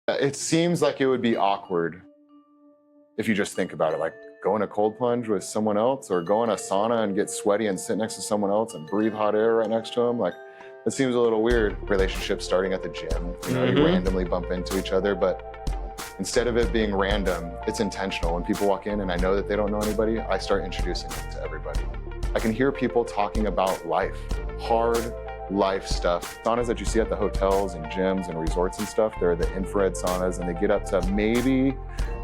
It seems like it would be awkward if you just think about it, like go in a cold plunge with someone else or go in a sauna and get sweaty and sit next to someone else and breathe hot air right next to them. Like, it seems a little weird. Relationships starting at the gym, you randomly bump into each other, but instead of it being random, it's intentional. When people walk in and I know that they don't know anybody, I start introducing them to everybody. I can hear people talking about life, hard life stuff. Saunas that you see at the hotels and gyms and resorts and stuff, they're the infrared saunas and they get up to maybe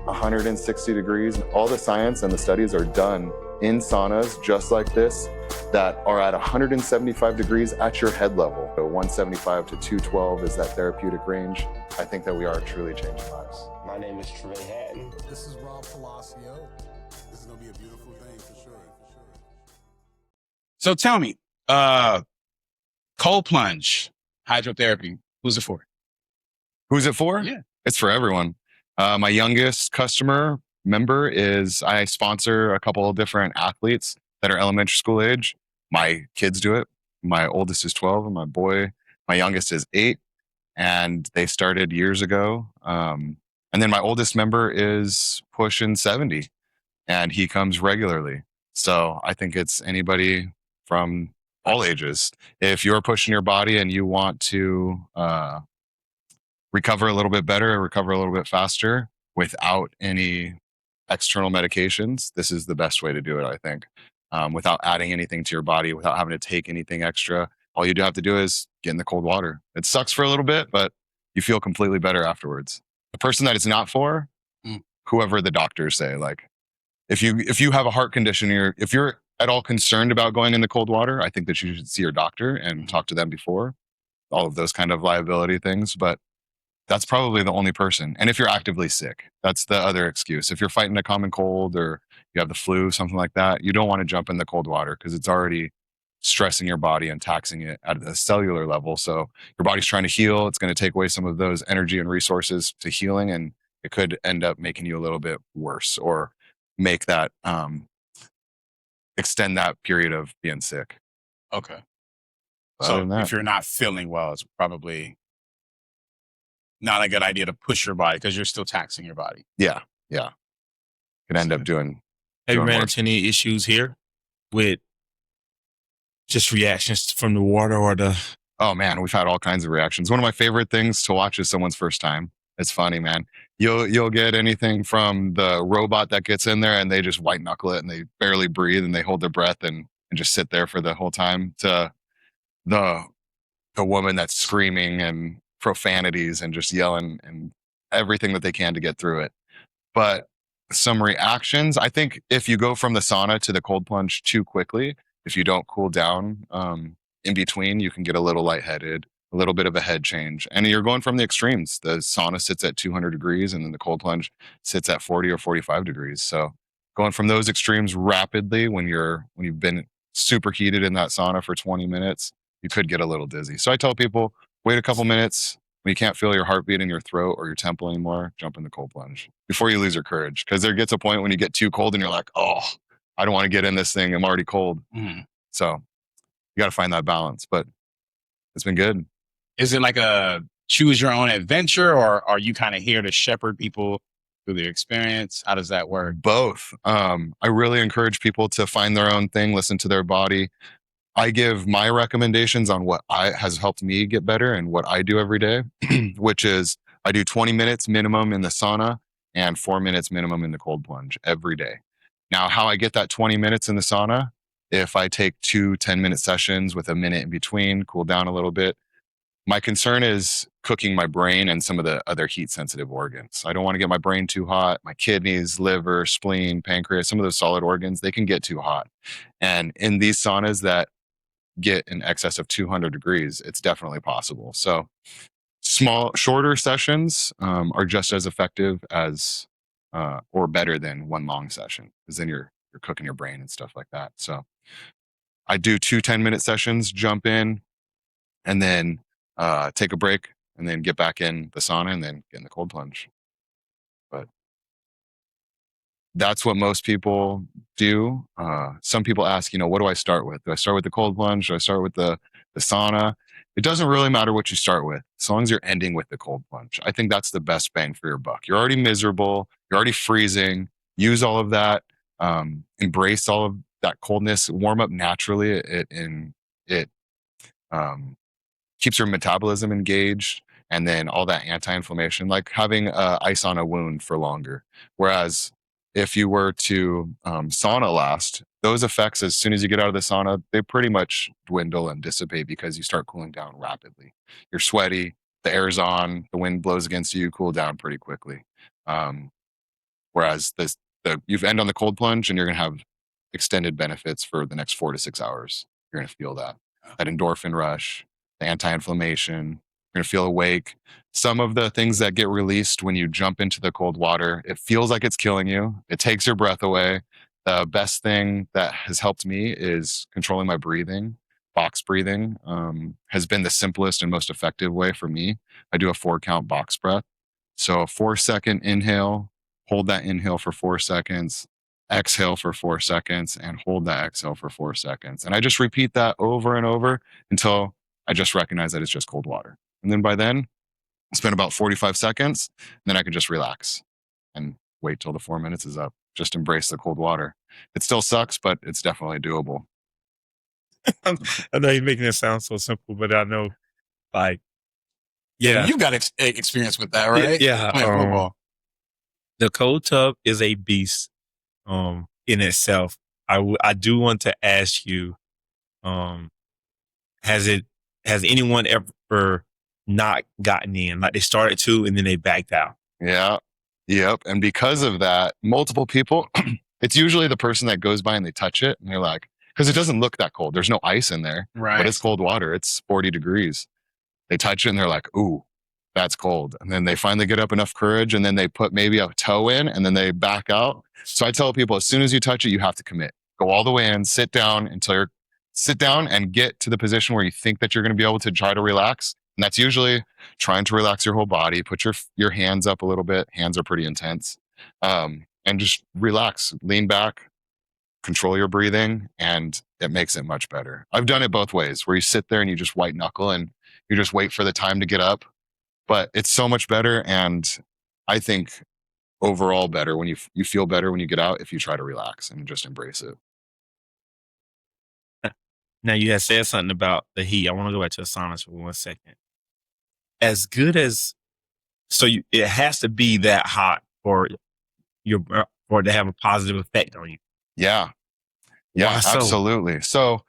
160 degrees. All the science and the studies are done in saunas just like this that are at 175 degrees at your head level. So 175 to 212 is that therapeutic range. I think that we are truly changing lives. My name is Trey Hatton. This is Rob Palacio. This is going to be a beautiful thing for sure. So tell me, cold plunge, hydrotherapy, who's it for? Who's it for? Yeah. It's for everyone. My youngest customer member is, I sponsor a couple of different athletes that are elementary school age. My kids do it. My oldest is 12 and my youngest is 8. And they started years ago. And then my oldest member is pushing 70 and he comes regularly. So I think it's anybody from all ages. If you're pushing your body and you want to recover a little bit better, recover a little bit faster without any external medications, this is the best way to do it, I think. Without adding anything to your body, without having to take anything extra. All you do have to do is get in the cold water. It sucks for a little bit, but you feel completely better afterwards. The person that it's not for, whoever the doctors say, like if you have a heart condition, if you're at all concerned about going in the cold water, I think that you should see your doctor and talk to them before all of those kind of liability things. But that's probably the only person. And if you're actively sick, that's the other excuse. If you're fighting a common cold or you have the flu, something like that, you don't want to jump in the cold water because it's already stressing your body and taxing it at a cellular level. So your body's trying to heal. It's going to take away some of those energy and resources to healing, and it could end up making you a little bit worse or make that extend that period of being sick. Okay. Other than So that, if you're not feeling well, it's probably not a good idea to push your body because you're still taxing your body. yeah, could end up doing. Have you doing ran worse. into any issues here with just reactions from the water or the? Oh man, we've had all kinds of reactions. One of my favorite things to watch is someone's first time. It's funny, man. You'll get anything from the robot that gets in there and they just white knuckle it and they barely breathe and they hold their breath and just sit there for the whole time, to the woman that's screaming and profanities and just yelling and everything that they can to get through it. But some reactions, I think if you go from the sauna to the cold plunge too quickly, if you don't cool down in between, you can get a little lightheaded, a little bit of a head change. And you're going from the extremes. The sauna sits at 200 degrees and then the cold plunge sits at 40 or 45 degrees. So going from those extremes rapidly when you've been super heated in that sauna for 20 minutes, you could get a little dizzy. So I tell people, wait a couple minutes. When you can't feel your heartbeat in your throat or your temple anymore, jump in the cold plunge before you lose your courage. Because there gets a point when you get too cold and you're like, oh, I don't want to get in this thing. I'm already cold. So you got to find that balance. But it's been good. Is it like a choose your own adventure, or are you kind of here to shepherd people through their experience? How does that work? Both. I really encourage people to find their own thing, listen to their body. I give my recommendations on what has helped me get better and what I do every day, which is I do 20 minutes minimum in the sauna and 4 minutes minimum in the cold plunge every day. Now, how I get that 20 minutes in the sauna, if I take 2 10-minute sessions with a minute in between, cool down a little bit, my concern is cooking my brain and some of the other heat sensitive organs. I don't want to get my brain too hot. My kidneys, liver, spleen, pancreas, some of those solid organs, they can get too hot. And in these saunas that get in excess of 200 degrees, it's definitely possible. So shorter sessions are just as effective as or better than one long session, because then you're cooking your brain and stuff like that. So I do 2 10-minute sessions, jump in, and then take a break, and then get back in the sauna, and then get in the cold plunge. But that's what most people do. Some people ask, what do I start with? Do I start with the cold plunge? Do I start with the sauna? it doesn't really matter what you start with, as long as you're ending with the cold plunge. I think that's the best bang for your buck. You're already miserable. You're already freezing. Use all of that. Embrace all of that coldness. Warm up naturally. It keeps your metabolism engaged, and then all that anti-inflammation, like having ice on a wound for longer. Whereas if you were to sauna last, those effects, as soon as you get out of the sauna, they pretty much dwindle and dissipate because you start cooling down rapidly. You're sweaty, the air's on, the wind blows against you, you cool down pretty quickly. Whereas you end on the cold plunge and you're going to have extended benefits for the next 4 to 6 hours. You're going to feel that endorphin rush, the anti-inflammation. You're going to feel awake. Some of the things that get released when you jump into the cold water, it feels like it's killing you. It takes your breath away. The best thing that has helped me is controlling my breathing. Box breathing has been the simplest and most effective way for me. I do a 4-count box breath. So a 4-second inhale, hold that inhale for 4 seconds, exhale for 4 seconds, and hold that exhale for 4 seconds. And I just repeat that over and over until I just recognize that it's just cold water. And then by then, spend about 45 seconds, and then I can just relax and wait till the 4 minutes is up. Just embrace the cold water. It still sucks, but it's definitely doable. I know you're making it sound so simple, but I know, like, yeah, You've got experience with that, right? yeah. Playing football. The cold tub is a beast in itself. I do want to ask you, has anyone ever not gotten in? Like, they started to and then they backed out? Yeah. Yep. And because of that, multiple people, it's usually the person that goes by and they touch it and they're like, because it doesn't look that cold. There's no ice in there, Right. but it's cold water. It's 40 degrees. They touch it and they're like, ooh, that's cold. And then they finally get up enough courage and then they put maybe a toe in and then they back out. So I tell people, as soon as you touch it, you have to commit. Go all the way in, sit down and get to the position where you think that you're going to be able to try to relax. And that's usually trying to relax your whole body. Put your hands up a little bit. Hands are pretty intense. And just relax, lean back, control your breathing, and it makes it much better. I've done it both ways, where you sit there and you just white knuckle and you just wait for the time to get up. But it's so much better, and I think overall better when you feel better when you get out if you try to relax and just embrace it. Now, you had said something about the heat. I want to go back to the saunas for 1 second. As good as, it has to be that hot for it to have a positive effect on you. Yeah, Why so? absolutely. So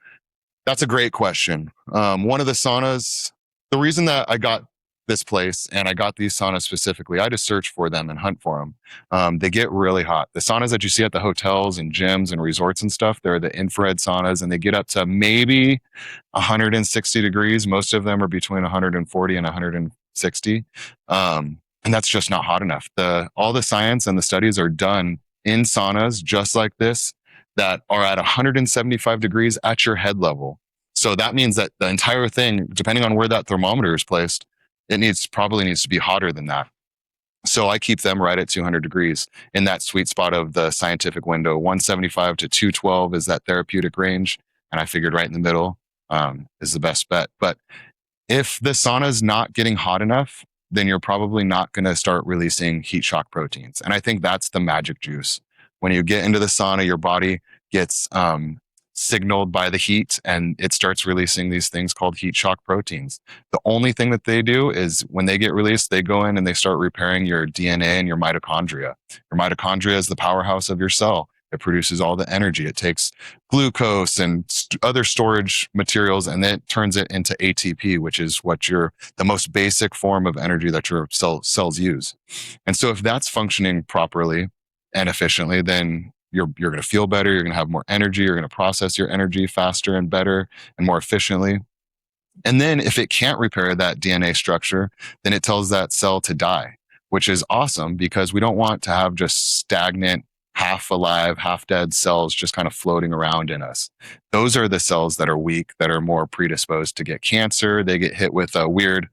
that's a great question. One of the saunas, the reason that I got this place and I got these saunas specifically, I had to search for them and hunt for them. They get really hot. The saunas that you see at the hotels and gyms and resorts and stuff, they're the infrared saunas, and they get up to maybe 160 degrees. Most of them are between 140 and 160. And that's just not hot enough. All the science and the studies are done in saunas just like this that are at 175 degrees at your head level. So that means that the entire thing, depending on where that thermometer is placed, it probably needs to be hotter than that. So I keep them right at 200 degrees in that sweet spot of the scientific window. 175 to 212 is that therapeutic range. And I figured right in the middle is the best bet. But if the sauna is not getting hot enough, then you're probably not going to start releasing heat shock proteins. And I think that's the magic juice. When you get into the sauna, your body gets signaled by the heat and it starts releasing these things called heat shock proteins. The only thing that they do is when they get released, they go in and they start repairing your DNA and your mitochondria. Your mitochondria is the powerhouse of your cell. It produces all the energy. It takes glucose and other storage materials and then it turns it into ATP, which is the most basic form of energy that your cells use. And so if that's functioning properly and efficiently, then you're going to feel better. You're going to have more energy. You're going to process your energy faster and better and more efficiently. And then if it can't repair that DNA structure, then it tells that cell to die, which is awesome because we don't want to have just stagnant, half alive, half dead cells just kind of floating around in us. Those are the cells that are weak, that are more predisposed to get cancer. They get hit with a weird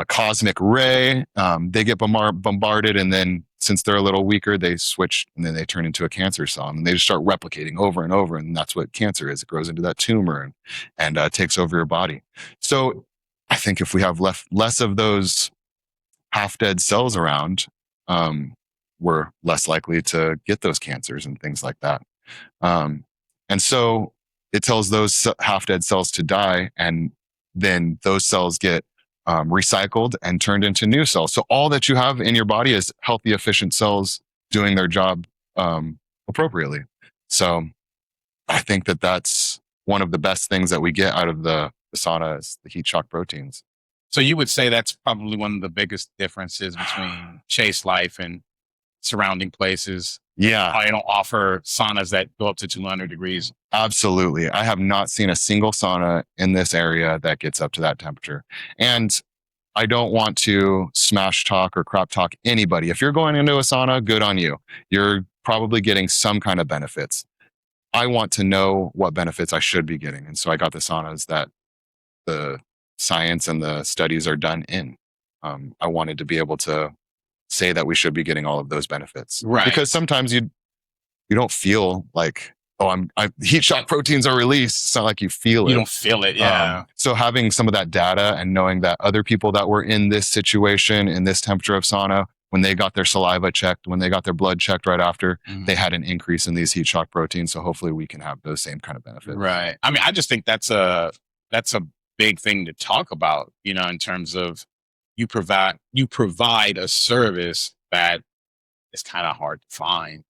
cosmic ray. They get bombarded, and then since they're a little weaker, they switch and then they turn into a cancer cell, and they just start replicating over and over. And that's what cancer is. It grows into that tumor and takes over your body. So I think if we have less of those half-dead cells around, we're less likely to get those cancers and things like that. And so it tells those half-dead cells to die, and then those cells get recycled and turned into new cells. So all that you have in your body is healthy, efficient cells doing their job appropriately. So I think that that's one of the best things that we get out of the sauna is the heat shock proteins. So you would say that's probably one of the biggest differences between Chayse life and surrounding places. Yeah. I don't offer saunas that go up to 200 degrees. Absolutely. I have not seen a single sauna in this area that gets up to that temperature. And I don't want to smash talk or crap talk anybody. If you're going into a sauna, good on you. You're probably getting some kind of benefits. I want to know what benefits I should be getting. And so I got the saunas that the science and the studies are done in. I wanted to be able to say that we should be getting all of those benefits. Right. Because sometimes you don't feel like, heat shock proteins are released. It's not like you feel it. You don't feel it, yeah. So having some of that data and knowing that other people that were in this situation, in this temperature of sauna, when they got their saliva checked, when they got their blood checked right after, they had an increase in these heat shock proteins. So hopefully we can have those same kind of benefits. Right. I mean, I just think that's a big thing to talk about, in terms of you provide a service that is kind of hard to find,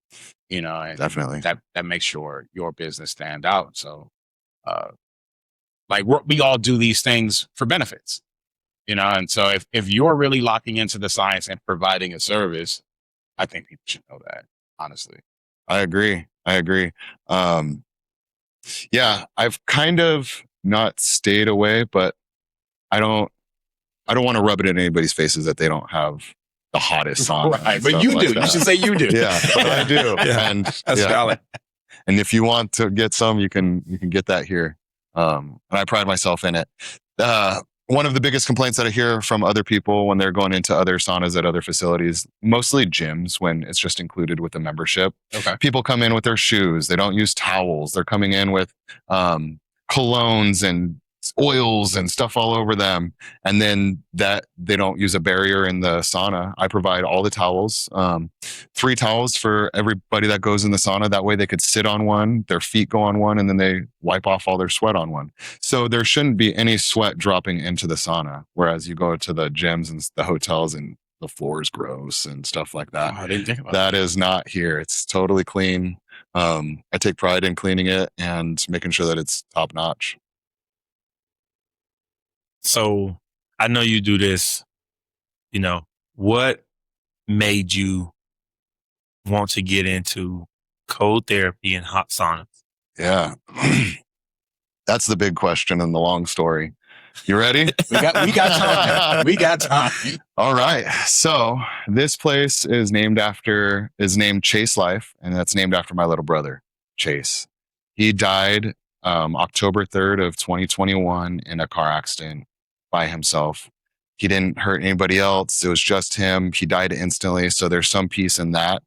and Definitely. that makes your business stand out. So, we all do these things for benefits, and so if you're really locking into the science and providing a service, I think people should know that, honestly. I agree. Yeah, I've kind of not stayed away, but I don't want to rub it in anybody's faces that they don't have the hottest sauna. Right, but you do. You should say you do. Yeah, but I do. Yeah, and that's valid. And if you want to get some, you can get that here. And I pride myself in it. One of the biggest complaints that I hear from other people when they're going into other saunas at other facilities, mostly gyms when it's just included with the membership. Okay. People come in with their shoes. They don't use towels. They're coming in with colognes and oils and stuff all over them. And then that they don't use a barrier in the sauna. I provide all the towels, 3 towels for everybody that goes in the sauna. That way they could sit on one, their feet go on one, and then they wipe off all their sweat on one. So there shouldn't be any sweat dropping into the sauna. Whereas you go to the gyms and the hotels and the floor is gross and stuff like that. Oh, I didn't think about that. That is not here. It's totally clean. I take pride in cleaning it and making sure that it's top notch. So I know you do this, what made you want to get into cold therapy and hot saunas? Yeah. That's the big question and the long story. You ready? we got time. We got time. All right. So this place is named Chayse Life, and that's named after my little brother, Chayse. He died October 3rd of 2021 in a car accident by himself. He didn't hurt anybody else. It was just him. He died instantly. So there's some peace in that.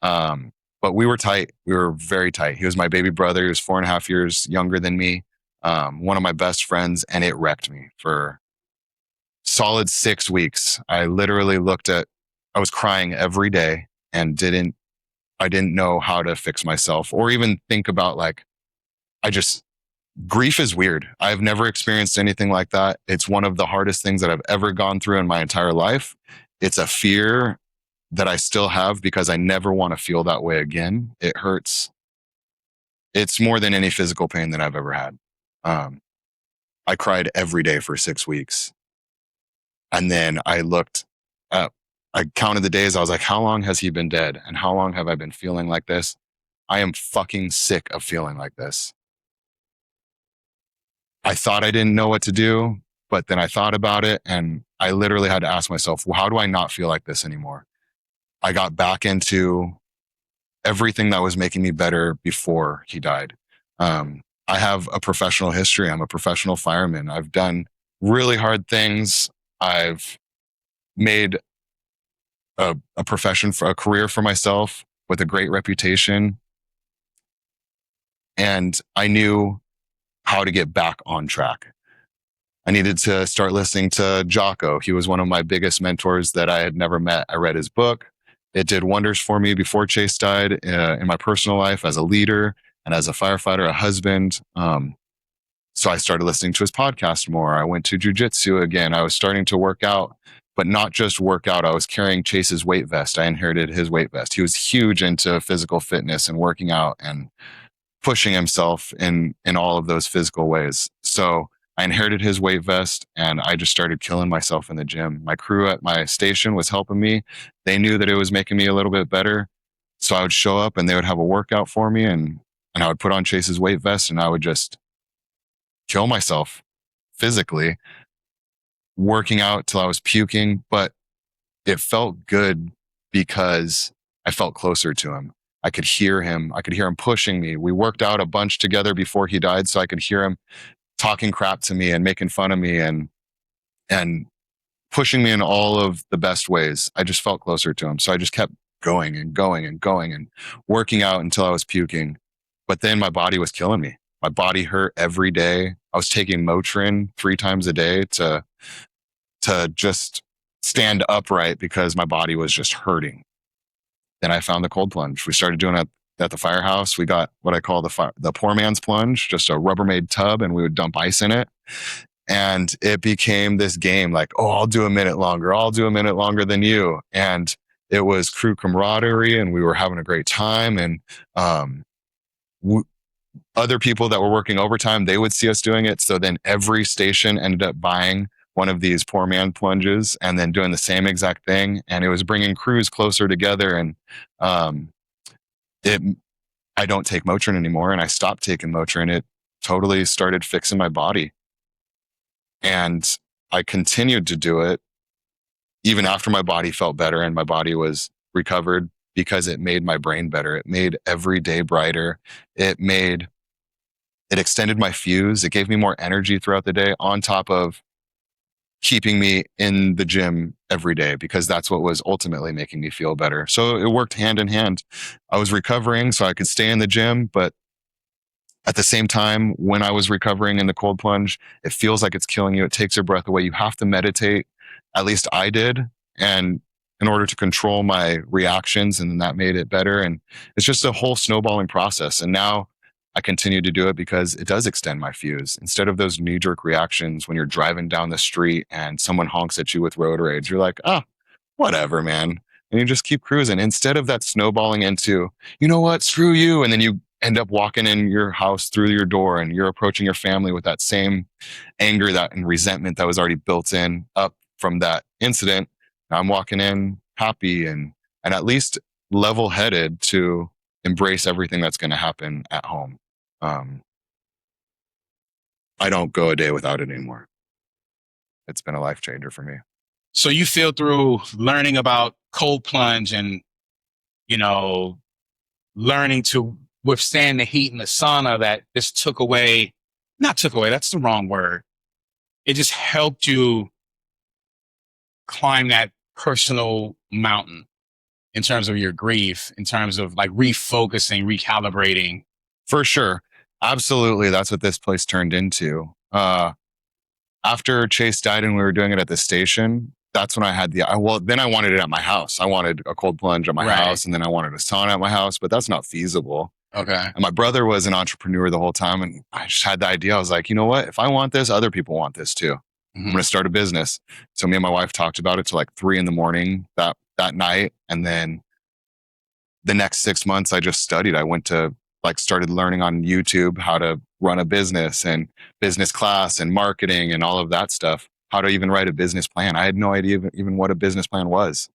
But we were tight. We were very tight. He was my baby brother. He was 4.5 years younger than me. One of my best friends, and it wrecked me for solid 6 weeks. I literally I was crying every day and I didn't know how to fix myself or even think about grief is weird. I've never experienced anything like that. It's one of the hardest things that I've ever gone through in my entire life. It's a fear that I still have because I never want to feel that way again. It hurts. It's more than any physical pain that I've ever had. I cried every day for 6 weeks. And then I looked up, I counted the days. I was like, how long has he been dead? And how long have I been feeling like this? I am fucking sick of feeling like this. I thought I didn't know what to do, but then I thought about it and I literally had to ask myself, well, how do I not feel like this anymore? I got back into everything that was making me better before he died. I have a professional history. I'm a professional fireman. I've done really hard things I've made a profession, for a career for myself with a great reputation. And I knew how to get back on track. I needed to start listening to Jocko. He was one of my biggest mentors that I had never met. I read his book. It did wonders for me before Chayse died, in my personal life as a leader and as a firefighter, a husband. So I started listening to his podcast more. I went to jujitsu again. I was starting to work out, but not just work out. I was carrying Chase's weight vest. I inherited his weight vest. He was huge into physical fitness and working out and pushing himself in all of those physical ways. So I inherited his weight vest, and I just started killing myself in the gym. My crew at my station was helping me. They knew that it was making me a little bit better. So I would show up and they would have a workout for me, and I would put on Chase's weight vest, and I would just kill myself physically, working out till I was puking. But it felt good because I felt closer to him. I could hear him. I could hear him pushing me. We worked out a bunch together before he died, so I could hear him talking crap to me and making fun of me and pushing me in all of the best ways. I just felt closer to him. So I just kept going and going and going and working out until I was puking. But then my body was killing me. My body hurt every day. I was taking Motrin 3 times a day to just stand upright because my body was just hurting. Then I found the cold plunge. We started doing it at the firehouse. We got what I call the poor man's plunge, just a Rubbermaid tub, and we would dump ice in it. And it became this game like, oh, I'll do a minute longer. I'll do a minute longer than you. And it was crew camaraderie, and we were having a great time. And other people that were working overtime, they would see us doing it. So then every station ended up buying one of these poor man plunges and then doing the same exact thing. And it was bringing crews closer together. And I don't take Motrin anymore, and I stopped taking Motrin. It totally started fixing my body. And I continued to do it even after my body felt better and my body was recovered, because it made my brain better. It made every day brighter. It extended my fuse. It gave me more energy throughout the day, on top of keeping me in the gym every day, because that's what was ultimately making me feel better. So it worked hand in hand. I was recovering so I could stay in the gym, but at the same time, when I was recovering in the cold plunge, it feels like it's killing you. It takes your breath away. You have to meditate. At least I did. And in order to control my reactions, and that made it better. And it's just a whole snowballing process. And now I continue to do it because it does extend my fuse. Instead of those knee-jerk reactions when you're driving down the street and someone honks at you with road rage, you're like, oh, whatever, man. And you just keep cruising. Instead of that snowballing into, you know what, screw you. And then you end up walking in your house through your door and you're approaching your family with that same anger and resentment that was already built in up from that incident. Now I'm walking in happy and at least level-headed to embrace everything that's going to happen at home. I don't go a day without it anymore. It's been a life changer for me. So you feel through learning about cold plunge and, learning to withstand the heat in the sauna, that this not took away, that's the wrong word. It just helped you climb that personal mountain in terms of your grief, in terms of like refocusing, recalibrating. For sure. Absolutely. That's what this place turned into. After Chayse died and we were doing it at the station, that's when I had then I wanted it at my house. I wanted a cold plunge at my house, and then I wanted a sauna at my house, but that's not feasible. Okay. And my brother was an entrepreneur the whole time, and I just had the idea. I was like, you know what? If I want this, other people want this too. Mm-hmm. I'm going to start a business. So me and my wife talked about it till like 3 a.m. that night. And then the next 6 months, I just studied. I went to started learning on YouTube how to run a business and business class and marketing and all of that stuff, how to even write a business plan. I had no idea even what a business plan was.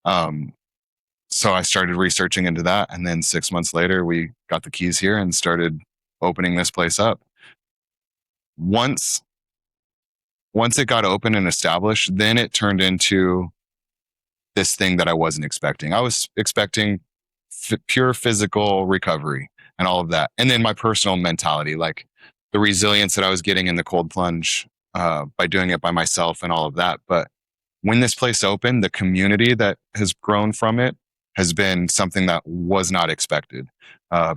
So I started researching into that. And then 6 months later, we got the keys here and started opening this place up. Once it got open and established, then it turned into this thing that I wasn't expecting. I was expecting pure physical recovery and all of that. And then my personal mentality, like the resilience that I was getting in the cold plunge by doing it by myself and all of that. But when this place opened, the community that has grown from it has been something that was not expected.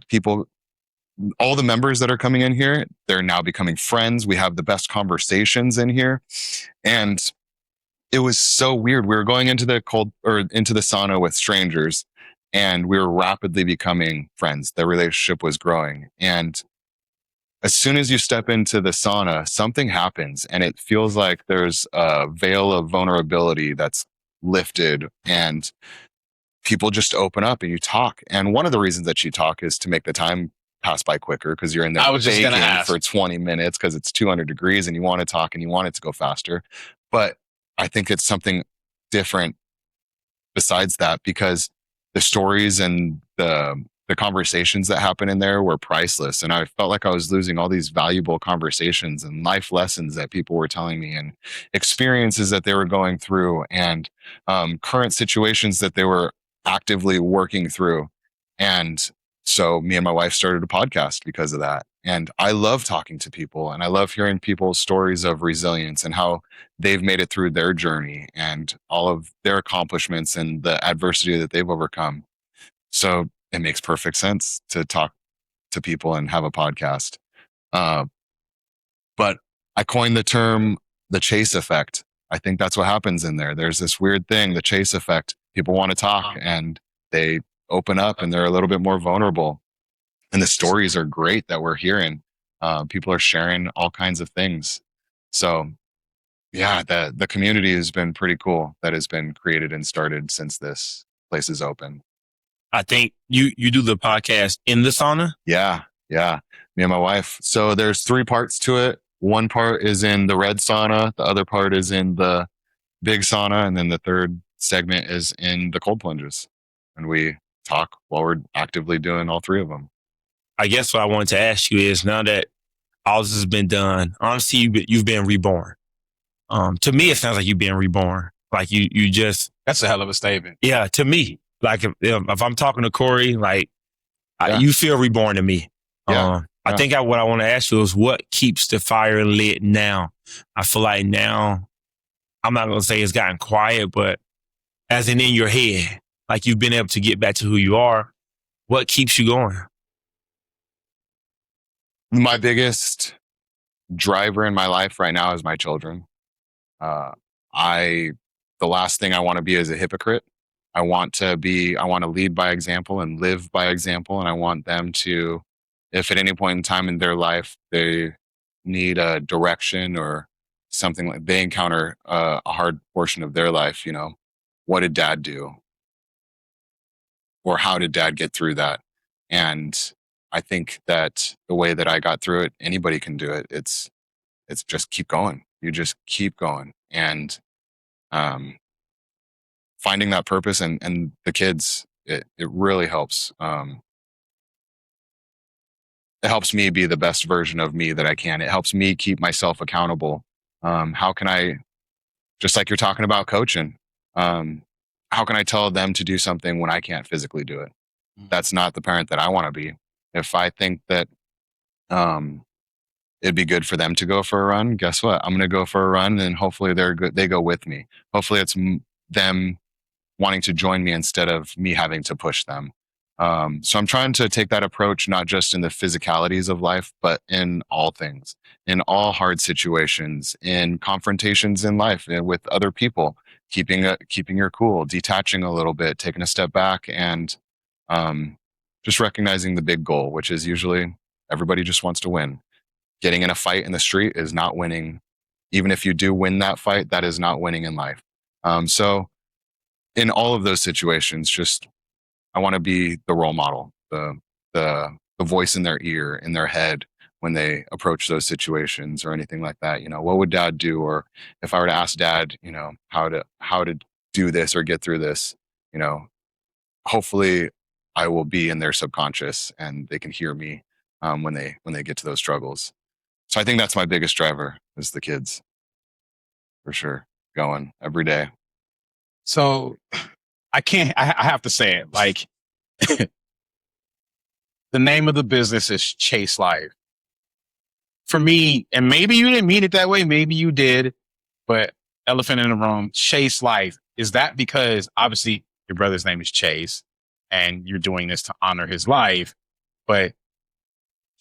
People, all the members that are coming in here, they're now becoming friends. We have the best conversations in here. And it was so weird. We were going into the sauna with strangers, and we were rapidly becoming friends. The relationship was growing. And as soon as you step into the sauna, something happens, and it feels like there's a veil of vulnerability that's lifted, and people just open up and you talk. And one of the reasons that you talk is to make the time pass by quicker, because you're in there I was just gonna baking ask. for 20 minutes because it's 200 degrees and you want to talk and you want it to go faster. But I think it's something different besides that, because the stories and the conversations that happen in there were priceless. And I felt like I was losing all these valuable conversations and life lessons that people were telling me, and experiences that they were going through, and current situations that they were actively working through. And so me and my wife started a podcast because of that. And I love talking to people, and I love hearing people's stories of resilience and how they've made it through their journey and all of their accomplishments and the adversity that they've overcome. So it makes perfect sense to talk to people and have a podcast. But I coined the term the Chayse effect. I think that's what happens in there. There's this weird thing, the Chayse effect. People want to talk and they open up and they're a little bit more vulnerable. And the stories are great that we're hearing. People are sharing all kinds of things. So yeah, the community has been pretty cool that has been created and started since this place is open. I think you do the podcast in the sauna. Yeah. Me and my wife. So there's 3 parts to it. One part is in the red sauna. The other part is in the big sauna. And then the third segment is in the cold plunges. And we talk while we're actively doing all 3 of them. I guess what I wanted to ask you is, now that all this has been done, honestly, you've been reborn. To me, it sounds like you've been reborn. Like you just, That's a hell of a statement. yeah, to me, like if I'm talking to Cory, like Yeah. you feel reborn to me. Yeah. I think what I want to ask you is, what keeps the fire lit now? I feel like now, I'm not going to say it's gotten quiet, but as in your head, like you've been able to get back to who you are. What keeps you going? My biggest driver in my life right now is my children. The last thing I want to be is a hypocrite. I want to lead by example and live by example. And I want them to, if at any point in time in their life, they need a direction or something, like they encounter a hard portion of their life, what did dad do? Or how did dad get through that? And I think that the way that I got through it, anybody can do it. It's just keep going. You just keep going. And finding that purpose and the kids, it really helps. It helps me be the best version of me that I can. It helps me keep myself accountable. How can I, just like you're talking about coaching, how can I tell them to do something when I can't physically do it? That's not the parent that I want to be. If I think that it'd be good for them to go for a run, guess what? I'm going to go for a run, and hopefully they go with me. Hopefully it's them wanting to join me instead of me having to push them. So I'm trying to take that approach, not just in the physicalities of life, but in all things, in all hard situations, in confrontations in life with other people, keeping your cool, detaching a little bit, taking a step back, and just recognizing the big goal, which is usually everybody just wants to win. Getting in a fight in the street is not winning. Even if you do win that fight, that is not winning in life. So in all of those situations, just I want to be the role model, the voice in their ear, in their head when they approach those situations or anything like that. What would dad do? Or if I were to ask dad, how to do this or get through this, hopefully I will be in their subconscious and they can hear me when they get to those struggles. So I think that's my biggest driver is the kids, for sure, going every day. So I have to say it, like, the name of the business is Chayse Life. For me, and maybe you didn't mean it that way, maybe you did, but elephant in the room, Chayse life. Is that because obviously your brother's name is Chayse and you're doing this to honor his life, but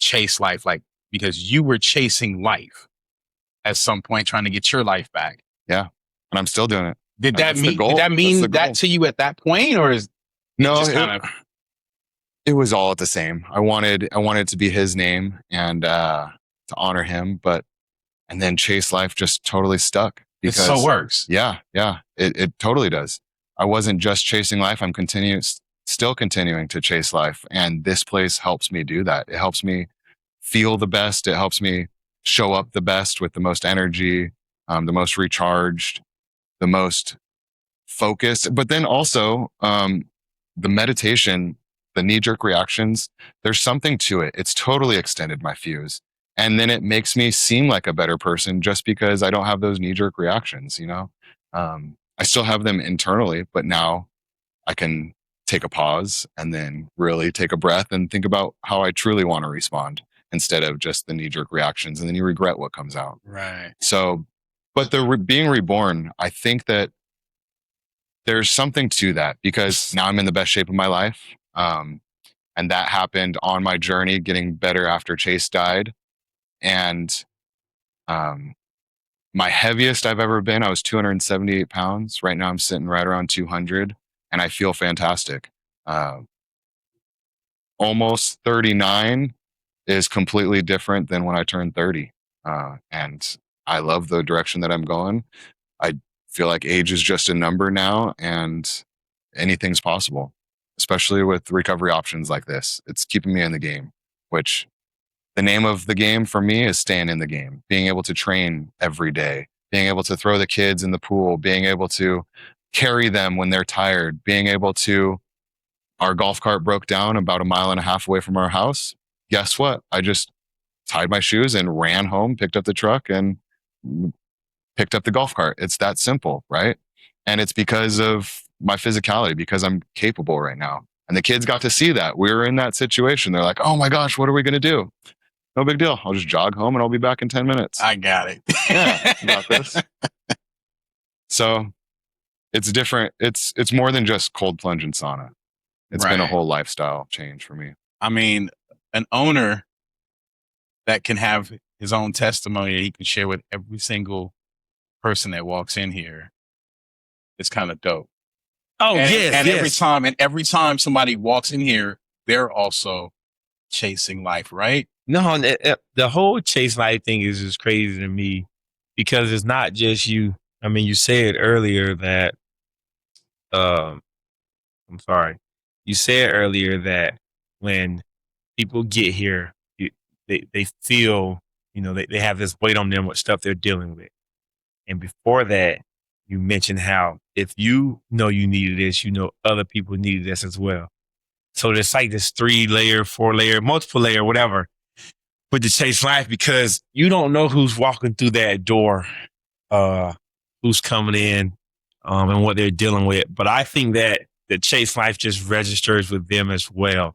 Chayse life, like, because you were chasing life at some point trying to get your life back. Yeah. And I'm still doing it. Did that That's the mean, goal. did that That's mean the that goal. to you at that point, or is No, just kind of, it was all at the same. I wanted it to be his name and to honor him, and then Chayse life just totally stuck it so works? Yeah, it totally does. I wasn't just chasing life. I'm still continuing to chase life, and this place helps me do that. It helps me feel the best. It helps me show up the best with the most energy, the most recharged, the most focused. But then also the meditation, the knee-jerk reactions, there's something to it. It's totally extended my fuse. And then it makes me seem like a better person just because I don't have those knee-jerk reactions, you know? I still have them internally, but now I can take a pause and then really take a breath and think about how I truly want to respond instead of just the knee-jerk reactions. And then you regret what comes out. Right. So, but being reborn, I think that there's something to that because now I'm in the best shape of my life. And that happened on my journey, getting better after Chayse died. And my heaviest I've ever been, I was 278 pounds. Right now I'm sitting right around 200 and I feel fantastic. Almost 39 is completely different than when I turned 30. And I love the direction that I'm going. I feel like age is just a number now and anything's possible, especially with recovery options like this. It's keeping me in the game, which the name of the game for me is staying in the game, being able to train every day, being able to throw the kids in the pool, being able to carry them when they're tired, being able to, our golf cart broke down about 1.5 miles away from our house. Guess what? I just tied my shoes and ran home, picked up the truck and picked up the golf cart. It's that simple, right? And it's because of my physicality, because I'm capable right now. And the kids got to see that. We were in that situation. They're like, oh my gosh, what are we going to do? No big deal. I'll just jog home and I'll be back in 10 minutes. I got it. Yeah, you got this. So it's different. It's more than just cold plunge and sauna. It's been a Right. whole lifestyle change for me. I mean, an owner that can have his own testimony that he can share with every single person that walks in here is kind of dope. Oh, and, yes, and yes. every time somebody walks in here, they're also chasing life, right? No, the whole Chayse life thing is just crazy to me because it's not just you. I mean, you said earlier that, I'm sorry. You said earlier that when people get here, they feel, they have this weight on them with stuff they're dealing with. And before that, you mentioned how if you know you needed this, other people needed this as well. So there's like this 3-layer, 4-layer, multiple layer, whatever, with the Chayse life because you don't know who's walking through that door, who's coming in, and what they're dealing with. But I think that the Chayse life just registers with them as well,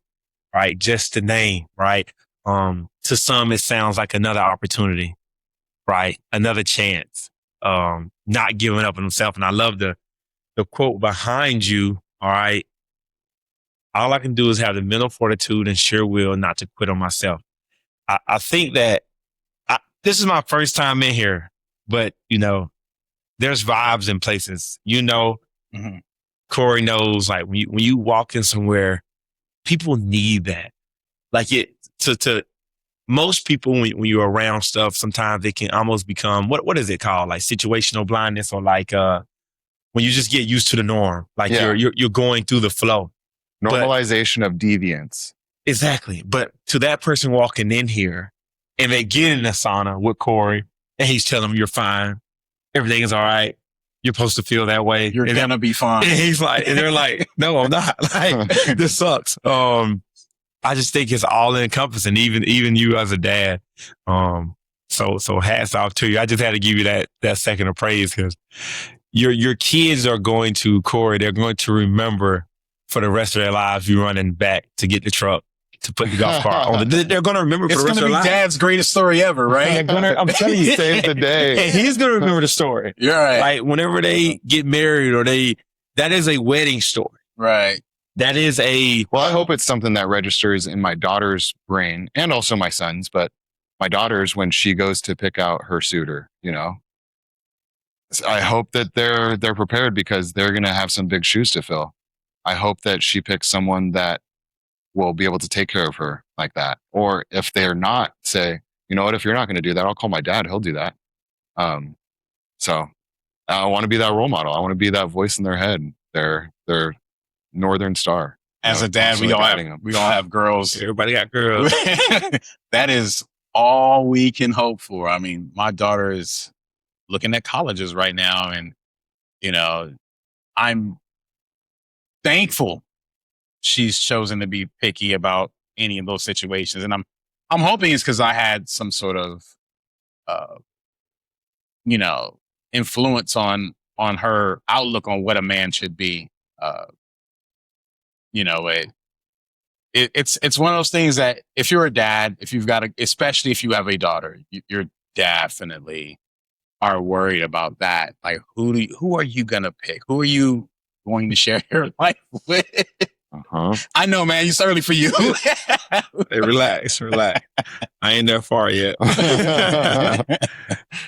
right? Just the name, right? To some, it sounds like another opportunity, right? Another chance, not giving up on himself. And I love the quote behind you, all right? All I can do is have the mental fortitude and sure will not to quit on myself. I think that this is my first time in here, but, there's vibes in places, Mm-hmm. Cory knows, like when you walk in somewhere, people need that. Like to most people, when you're around stuff, sometimes it can almost become, what is it called? Like situational blindness or like, when you just get used to the norm, like Yeah. you're going through the flow. Normalization of deviance. Exactly. But to that person walking in here and they get in the sauna with Cory and he's telling them you're fine. Everything is all right. You're supposed to feel that way. You're and gonna be fine. And he's like, and they're like, no, I'm not. Like, this sucks. I just think it's all encompassing, even you as a dad. So hats off to you. I just had to give you that second of praise because your kids are going to, Cory, they're going to remember for the rest of their lives you running back to get the truck to put the golf cart on. They're going to remember for It's the going rest to of be their life. dad's greatest story ever, right? I'm telling you, Save the day. and he's going to remember the story. You're right. Like whenever they get married or that is a wedding story. Right. That is Well, I hope it's something that registers in my daughter's brain and also my son's, but my daughter's when she goes to pick out her suitor, you know. I hope that they're prepared because they're going to have some big shoes to fill. I hope that she picks someone that will be able to take care of her like that. Or if they're not, say, you know what, if you're not going to do that, I'll call my dad. He'll do that. So I want to be that role model. I want to be that voice in their head. Their Northern Star. As a dad, we all have girls. everybody got girls. That is all we can hope for. I mean, my daughter is looking at colleges right now, and you know, I'm thankful she's chosen to be picky about any of those situations, and I'm hoping it's because I had some sort of, influence on her outlook on what a man should be. It's one of those things that if you're a dad, if you've got especially if you have a daughter, you're definitely are worried about that. Like, who are you gonna pick? Who are you going to share your life with? I know, man. It's early for you. Hey, relax. I ain't that far yet.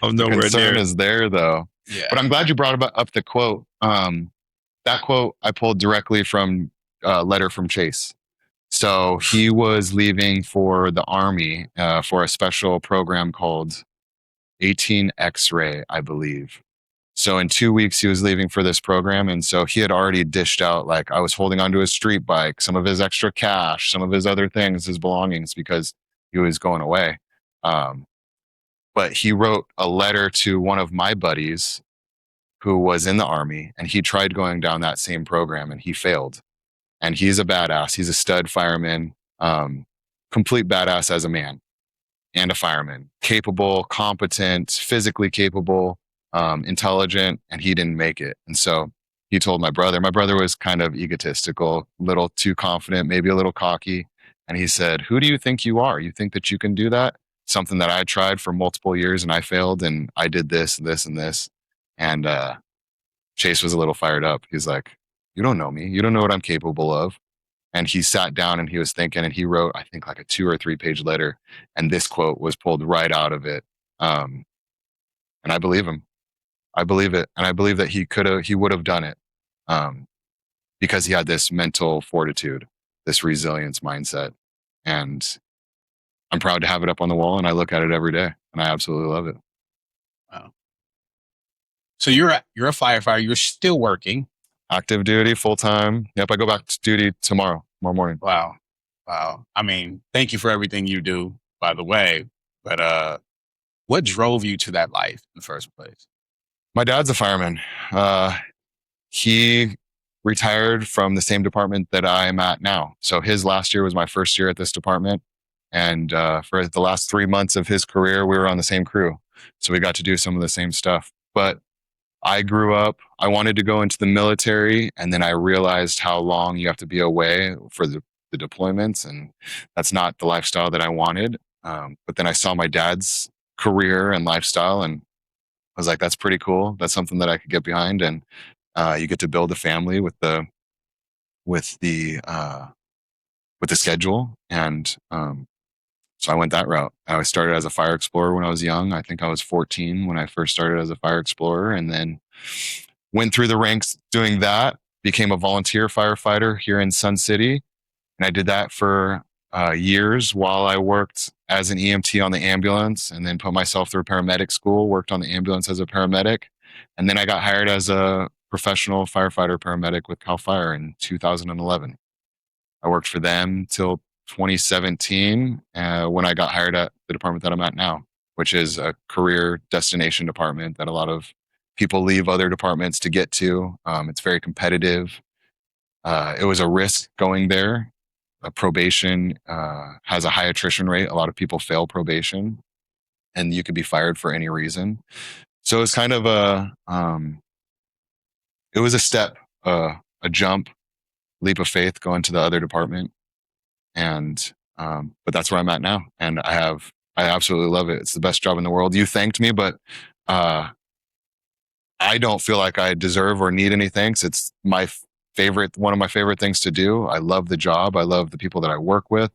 I'm nowhere Concern near. is there though. Yeah. But I'm glad you brought up the quote. That quote I pulled directly from a letter from Chayse. So he was leaving for the Army for a special program called 18 X-ray, I believe. So in 2 weeks, he was leaving for this program. And so he had already dished out, like, I was holding onto his street bike, some of his extra cash, some of his other things, his belongings, because he was going away. But he wrote a letter to one of my buddies who was in the Army, and he tried going down that same program and he failed. And he's a badass. He's a stud fireman, complete badass as a man and a fireman, capable, competent, physically capable, intelligent, and he didn't make it. And so he told my brother was kind of egotistical, a little too confident, maybe a little cocky. And he said, who do you think you are? You think that you can do that? Something that I tried for multiple years and I failed, and I did this, this, and this. And Chayse was a little fired up. He's like, you don't know me. You don't know what I'm capable of. And he sat down and he was thinking, and he wrote, I think, like a 2 or 3 page letter. And this quote was pulled right out of it. And I believe him. I believe it. And I believe that he would have done it because he had this mental fortitude, this resilience mindset. And I'm proud to have it up on the wall, and I look at it every day, and I absolutely love it. Wow. So you're a firefighter. You're still working. Active duty, full time. Yep, I go back to duty tomorrow morning. Wow. I mean, thank you for everything you do, by the way. But what drove you to that life in the first place? My dad's a fireman. He retired from the same department that I'm at now. So his last year was my first year at this department. And for the last 3 months of his career, we were on the same crew. So we got to do some of the same stuff. But I grew up, I wanted to go into the military, and then I realized how long you have to be away for the deployments, and that's not the lifestyle that I wanted. But then I saw my dad's career and lifestyle, and I was like, that's pretty cool. That's something that I could get behind. And you get to build a family with the schedule. And so I went that route. I started as a fire explorer when I was young. I think I was 14 when I first started as a fire explorer, and then went through the ranks doing that, became a volunteer firefighter here in Sun City. And I did that for years while I worked as an EMT on the ambulance, and then put myself through paramedic school, worked on the ambulance as a paramedic. And then I got hired as a professional firefighter paramedic with CAL FIRE in 2011. I worked for them till 2017 when I got hired at the department that I'm at now, which is a career destination department that a lot of people leave other departments to get to. It's very competitive. It was a risk going there. Probation has a high attrition rate. A lot of people fail probation, and you could be fired for any reason. So it's kind of it was a step, a jump, leap of faith going to the other department. And But that's where I'm at now. And I absolutely love it. It's the best job in the world. You thanked me, but, I don't feel like I deserve or need any thanks. It's one of my favorite things to do. I love the job. I love the people that I work with.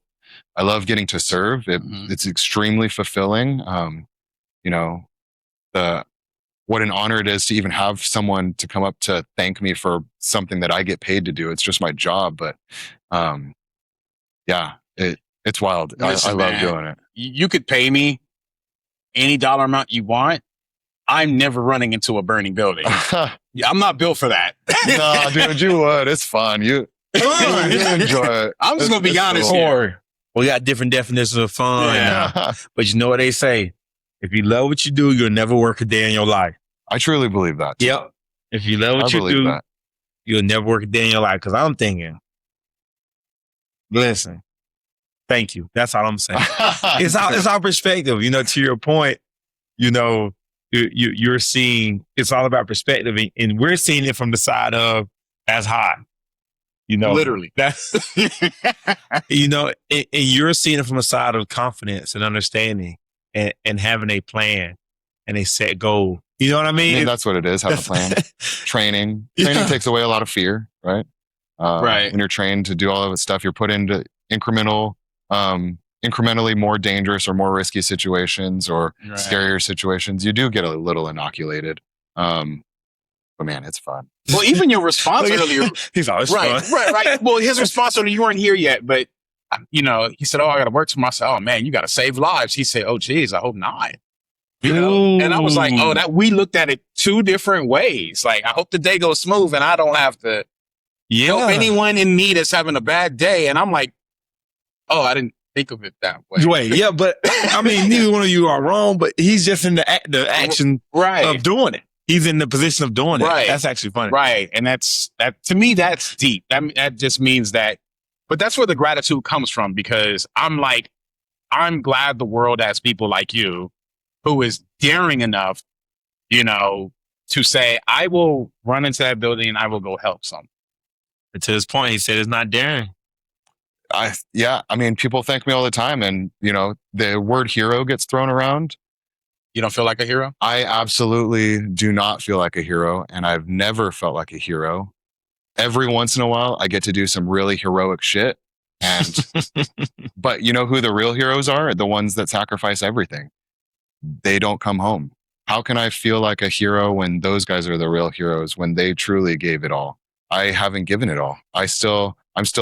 I love getting to serve. It's extremely fulfilling. You know, what an honor it is to even have someone to come up to thank me for something that I get paid to do. It's just my job, but yeah, it's wild. Listen, I love man, doing it. You could pay me any dollar amount you want. I'm never running into a burning building. I'm not built for that. No, dude, you would. It's fun. You enjoy it. I'm just gonna be honest Cool. here. We got different definitions of fun. Yeah. But you know what they say? If you love what you do, you'll never work a day in your life. I truly believe that. Yep. If you love what I you believe do, that. you'll never work a day in your life. Because I'm thinking, listen, thank you. That's all I'm saying. It's our perspective. You know, to your point, you know, you're seeing, it's all about perspective. And we're seeing it from the side of as hot. You know, Literally. That's, you know, and you're seeing it from a side of confidence and understanding and having a plan and a set goal. You know what I mean? I mean, that's what it is. Have a plan. Training takes away a lot of fear, right? Right. When you're trained to do all of this stuff, you're put into incrementally more dangerous or more risky situations or scarier situations. You do get a little inoculated. But man, it's fun. Well, even your response earlier. He's always Right. Well, his response earlier, you weren't here yet, but you know, he said, "Oh, I got to work tomorrow." I said, "Oh man, you got to save lives." He said, "Oh geez, I hope not." You know, and I was like, "Oh, that we looked at it two different ways. Like, I hope the day goes smooth, and I don't have to help anyone in need that's having a bad day." And I'm like, "Oh, I didn't think of it that way." Wait, yeah, but I mean, neither one of you are wrong. But he's just in the action of doing it. He's in the position of doing it. Right. That's actually funny. Right, and that to me, that's deep. That just means that. But that's where the gratitude comes from, because I'm like, I'm glad the world has people like you who is daring enough, you know, to say, I will run into that building and I will go help some. But to his point, he said it's not daring. I mean, people thank me all the time, and you know, the word hero gets thrown around. You don't feel like a hero? I absolutely do not feel like a hero, and I've never felt like a hero. Every once in a while, I get to do some really heroic shit. And, but you know who the real heroes are? The ones that sacrifice everything. They don't come home. How can I feel like a hero when those guys are the real heroes, when they truly gave it all? I haven't given it all. I'm still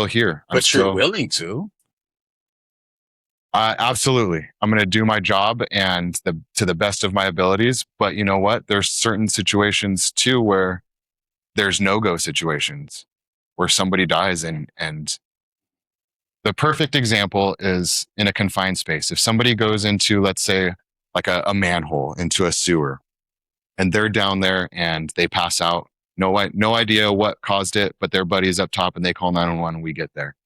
here. But you're willing to. Absolutely. I'm going to do my job and to the best of my abilities. But you know what? There's certain situations too where there's no-go situations where somebody dies, and the perfect example is in a confined space. If somebody goes into, let's say, like a manhole, into a sewer, and they're down there and they pass out, no idea what caused it, but their buddy's up top and they call 911 and we get there.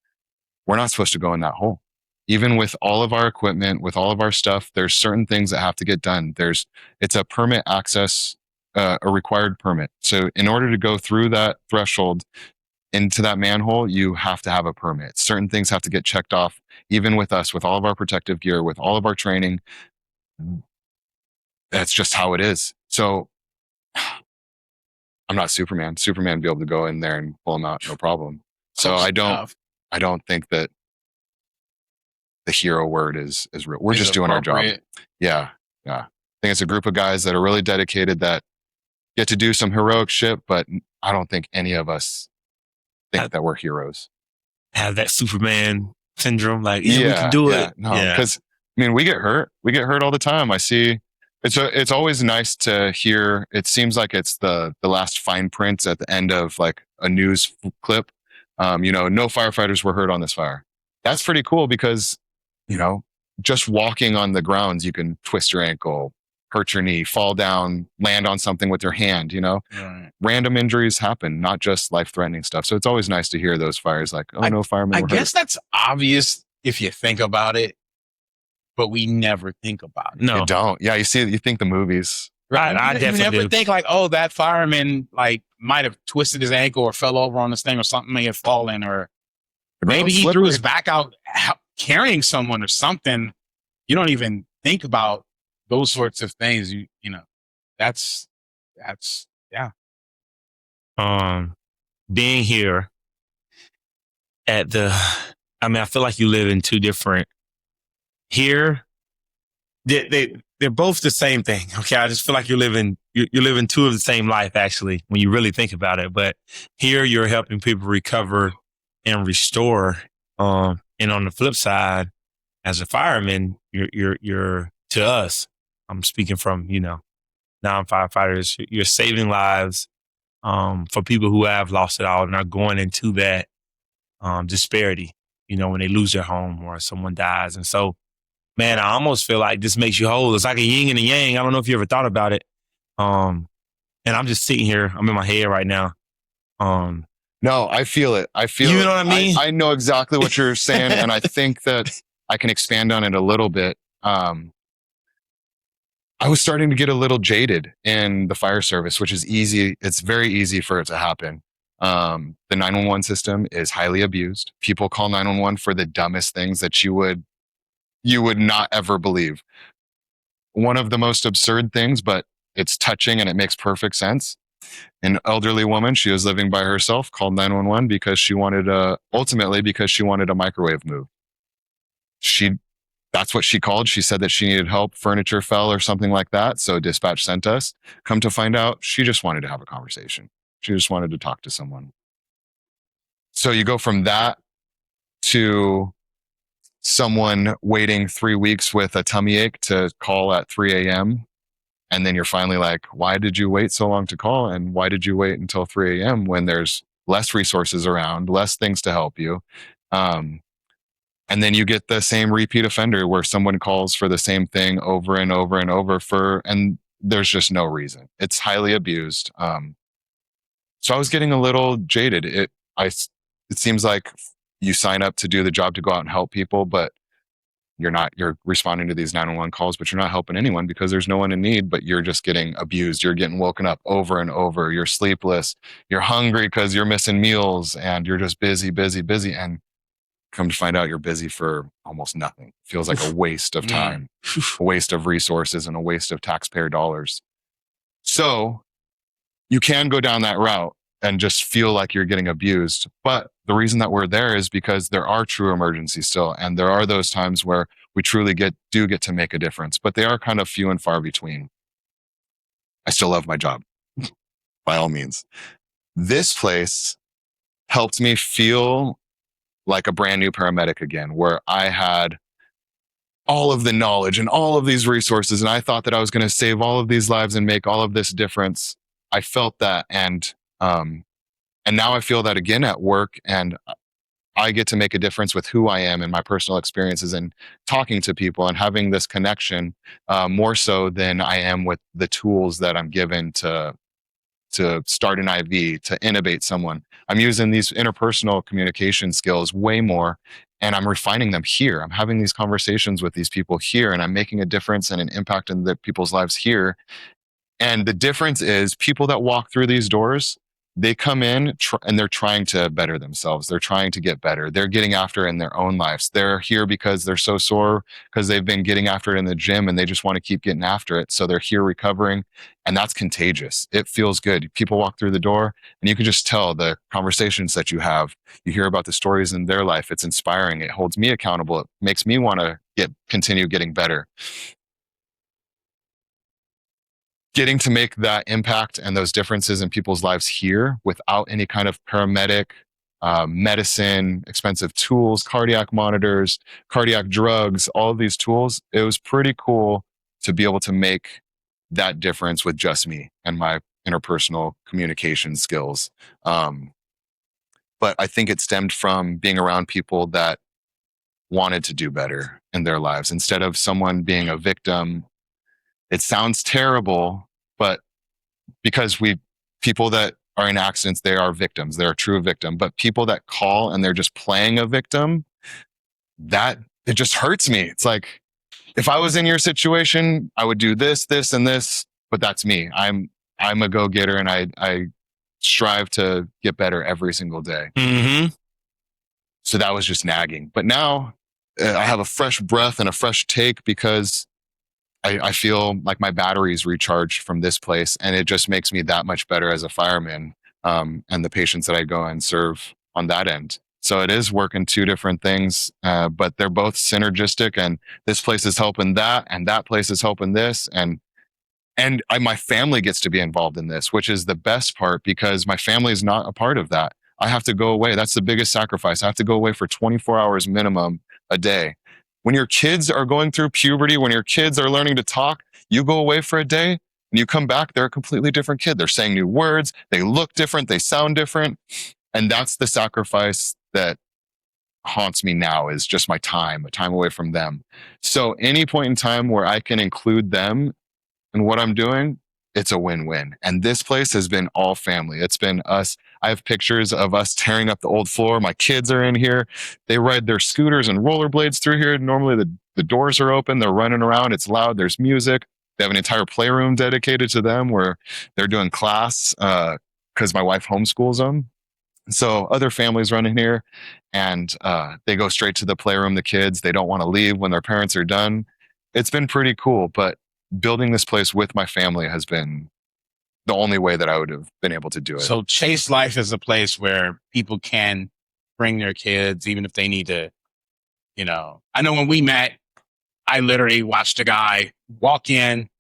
We're not supposed to go in that hole. Even with all of our equipment, with all of our stuff, there's certain things that have to get done. It's a permit access, a required permit. So in order to go through that threshold into that manhole, you have to have a permit. Certain things have to get checked off, even with us, with all of our protective gear, with all of our training. That's just how it is. So I'm not Superman. Superman would be able to go in there and pull them out, no problem. So I don't think that the hero word is real. We're just doing our job. Yeah. I think it's a group of guys that are really dedicated, that get to do some heroic shit, but I don't think any of us think that we're heroes. Have that Superman syndrome, like, we can do it. No, because I mean, we get hurt. We get hurt all the time. I see. It's always nice to hear. It seems like it's the last fine print at the end of like a news clip. You know, no firefighters were hurt on this fire. That's pretty cool, because you know, just walking on the grounds, you can twist your ankle, hurt your knee, fall down, land on something with your hand, you know. Random injuries happen, not just life-threatening stuff. So it's always nice to hear those fires like, oh, no firemen were hurt. I guess that's obvious if you think about it, but we never think about it. No. You don't. Yeah, you think the movies. Right. I definitely never think like, oh, that fireman like might have twisted his ankle or fell over on this thing or something may have fallen, or maybe he threw his back out carrying someone or something, you don't even think about those sorts of things. You know, that's yeah. Being here at I feel like you live in two different here. They're both the same thing. Okay. I just feel like you're living two of the same life, actually, when you really think about it. But here you're helping people recover and restore. And on the flip side, as a fireman, you're to us, I'm speaking from, non-firefighters, you're saving lives, for people who have lost it all and are going into that, disparity, when they lose their home or someone dies. And so, man, I almost feel like this makes you whole. It's like a yin and a yang. I don't know if you ever thought about it. And I'm just sitting here. I'm in my head right now. No, I feel it. You know what I mean? I know exactly what you're saying. And I think that I can expand on it a little bit. I was starting to get a little jaded in the fire service, which is easy. It's very easy for it to happen. The 911 system is highly abused. People call 911 for the dumbest things that you would not ever believe. One of the most absurd things, but it's touching and it makes perfect sense. An elderly woman, she was living by herself, called 911 because she wanted a microwave moved. That's what she called. She said that she needed help. Furniture fell or something like that. So dispatch sent us. Come to find out, she just wanted to have a conversation. She just wanted to talk to someone. So you go from that to someone waiting 3 weeks with a tummy ache to call at 3 a.m. And then you're finally like, why did you wait so long to call? And why did you wait until 3 a.m. when there's less resources around, less things to help you? And then you get the same repeat offender where someone calls for the same thing over and over and over and there's just no reason. It's highly abused. So I was getting a little jaded. It seems like you sign up to do the job to go out and help people, but you're responding to these 911 calls, but you're not helping anyone because there's no one in need, but you're just getting abused. You're getting woken up over and over. You're sleepless. You're hungry because you're missing meals and you're just busy. And come to find out you're busy for almost nothing. Feels like a waste of time, a waste of resources, and a waste of taxpayer dollars. So you can go down that route and just feel like you're getting abused. But the reason that we're there is because there are true emergencies still. And there are those times where we truly do get to make a difference, but they are kind of few and far between. I still love my job, by all means. This place helped me feel like a brand new paramedic again, where I had all of the knowledge and all of these resources. And I thought that I was going to save all of these lives and make all of this difference. I felt that. And now I feel that again at work, and I get to make a difference with who I am and my personal experiences and talking to people and having this connection, more so than I am with the tools that I'm given to start an IV, to intubate someone. I'm using these interpersonal communication skills way more, and I'm refining them here. I'm having these conversations with these people here, and I'm making a difference and an impact in the people's lives here. And the difference is people that walk through these doors, they come in and they're trying to better themselves. They're trying to get better. They're getting after it in their own lives. They're here because they're so sore because they've been getting after it in the gym and they just want to keep getting after it. So they're here recovering, and that's contagious. It feels good. People walk through the door and you can just tell the conversations that you have. You hear about the stories in their life. It's inspiring. It holds me accountable. It makes me want to continue getting better. Getting to make that impact and those differences in people's lives here without any kind of paramedic, medicine, expensive tools, cardiac monitors, cardiac drugs, all of these tools, it was pretty cool to be able to make that difference with just me and my interpersonal communication skills. But I think it stemmed from being around people that wanted to do better in their lives instead of someone being a victim. It sounds terrible, but because people that are in accidents, they are victims. They're a true victim. But people that call and they're just playing a victim, that it just hurts me. It's like, if I was in your situation, I would do this, this, and this, but that's me. I'm a go-getter, and I strive to get better every single day. Mm-hmm. So that was just nagging. But now I have a fresh breath and a fresh take because I feel like my batteries recharged from this place, and it just makes me that much better as a fireman, and the patients that I go and serve on that end. So it is working two different things, but they're both synergistic, and this place is helping that, and that place is helping this, and my family gets to be involved in this, which is the best part because my family is not a part of that. I have to go away. That's the biggest sacrifice. I have to go away for 24 hours minimum a day. When your kids are going through puberty, when your kids are learning to talk, you go away for a day and you come back, they're a completely different kid. They're saying new words. They look different. They sound different. And that's the sacrifice that haunts me now, is just my time away from them. So any point in time where I can include them in what I'm doing, it's a win-win. And this place has been all family. It's been us. I have pictures of us tearing up the old floor. My kids are in here. They ride their scooters and rollerblades through here. Normally the doors are open. They're running around. It's loud. There's music. They have an entire playroom dedicated to them where they're doing class because my wife homeschools them. So other families run in here and they go straight to the playroom, the kids. They don't want to leave when their parents are done. It's been pretty cool, but building this place with my family has been the only way that I would have been able to do it. So Chayse Life is a place where people can bring their kids, even if they need to, I know when we met, I literally watched a guy walk in.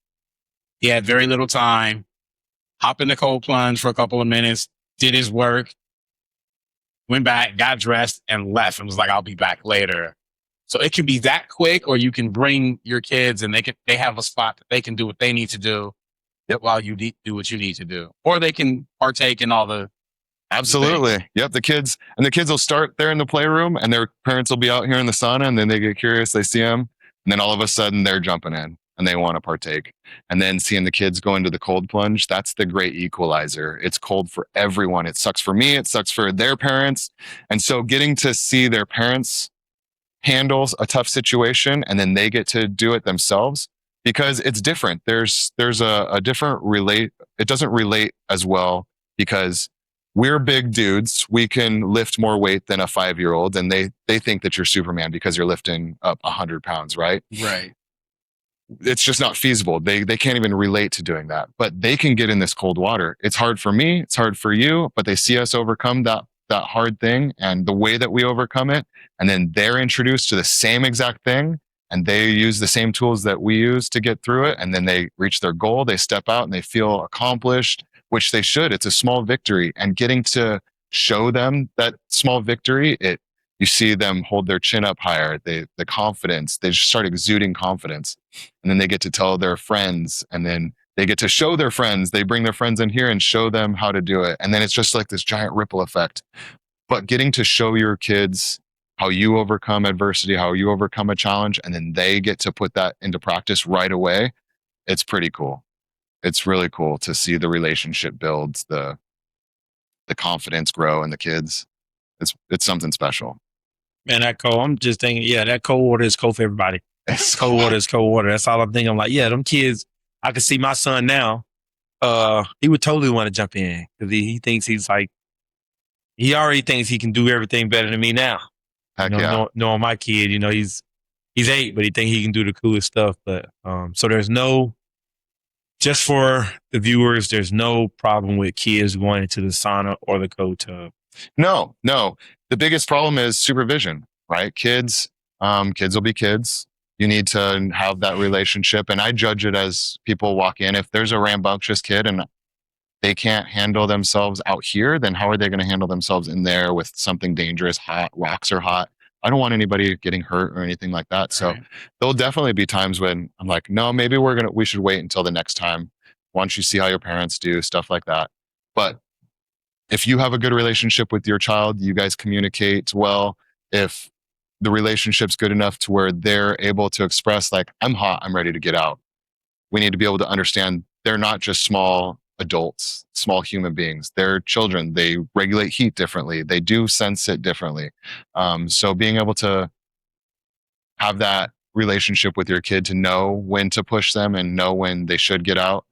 He had very little time, hop in the cold plunge for a couple of minutes, did his work, went back, got dressed and left and was like, I'll be back later. So it can be that quick, or you can bring your kids and they have a spot that they can do what they need to do while you do what you need to do, or they can partake in all the. Absolutely. Yep. The kids will start there in the playroom and their parents will be out here in the sauna, and then they get curious. They see them and then all of a sudden they're jumping in and they want to partake. And then seeing the kids go into the cold plunge, that's the great equalizer. It's cold for everyone. It sucks for me. It sucks for their parents. And so getting to see their parents handles a tough situation and then they get to do it themselves, because it's different. There's a different it doesn't relate as well because we're big dudes. We can lift more weight than a 5-year-old, and they think that you're Superman because you're lifting up 100 pounds, right? Right. It's just not feasible. They can't even relate to doing that, but they can get in this cold water. It's hard for me. It's hard for you, but they see us overcome that hard thing and the way that we overcome it. And then they're introduced to the same exact thing and they use the same tools that we use to get through it. And then they reach their goal. They step out and they feel accomplished, which they should. It's a small victory, and getting to show them that small victory, you see them hold their chin up higher. The confidence, they just start exuding confidence. And then they get to tell their friends, and then they get to show their friends. They bring their friends in here and show them how to do it. And then it's just like this giant ripple effect. But getting to show your kids how you overcome adversity, how you overcome a challenge, and then they get to put that into practice right away, it's pretty cool. It's really cool to see the relationship build, the confidence grow in the kids. It's something special. Man, that cold. I'm just thinking, that cold water is cold for everybody. Cold water is cold water. That's all I'm thinking. I'm like, them kids. I can see my son now. He would totally want to jump in because he thinks he already thinks he can do everything better than me now. Heck yeah. Knowing my kid, he's 8, but he thinks he can do the coolest stuff. But so there's just for the viewers, there's no problem with kids going into the sauna or the cold tub. No. The biggest problem is supervision, right? Kids will be kids. You need to have that relationship. And I judge it as people walk in. If there's a rambunctious kid and they can't handle themselves out here, then how are they going to handle themselves in there with something dangerous, hot, rocks are hot? I don't want anybody getting hurt or anything like that. So there'll definitely be times when I'm like, no, maybe we should wait until the next time. Once you see how your parents do, stuff like that. But if you have a good relationship with your child, you guys communicate well. If the relationship's good enough to where they're able to express like, I'm hot, I'm ready to get out. We need to be able to understand they're not just small adults, small human beings. They're children. They regulate heat differently. They do sense it differently. So being able to have that relationship with your kid to know when to push them and know when they should get out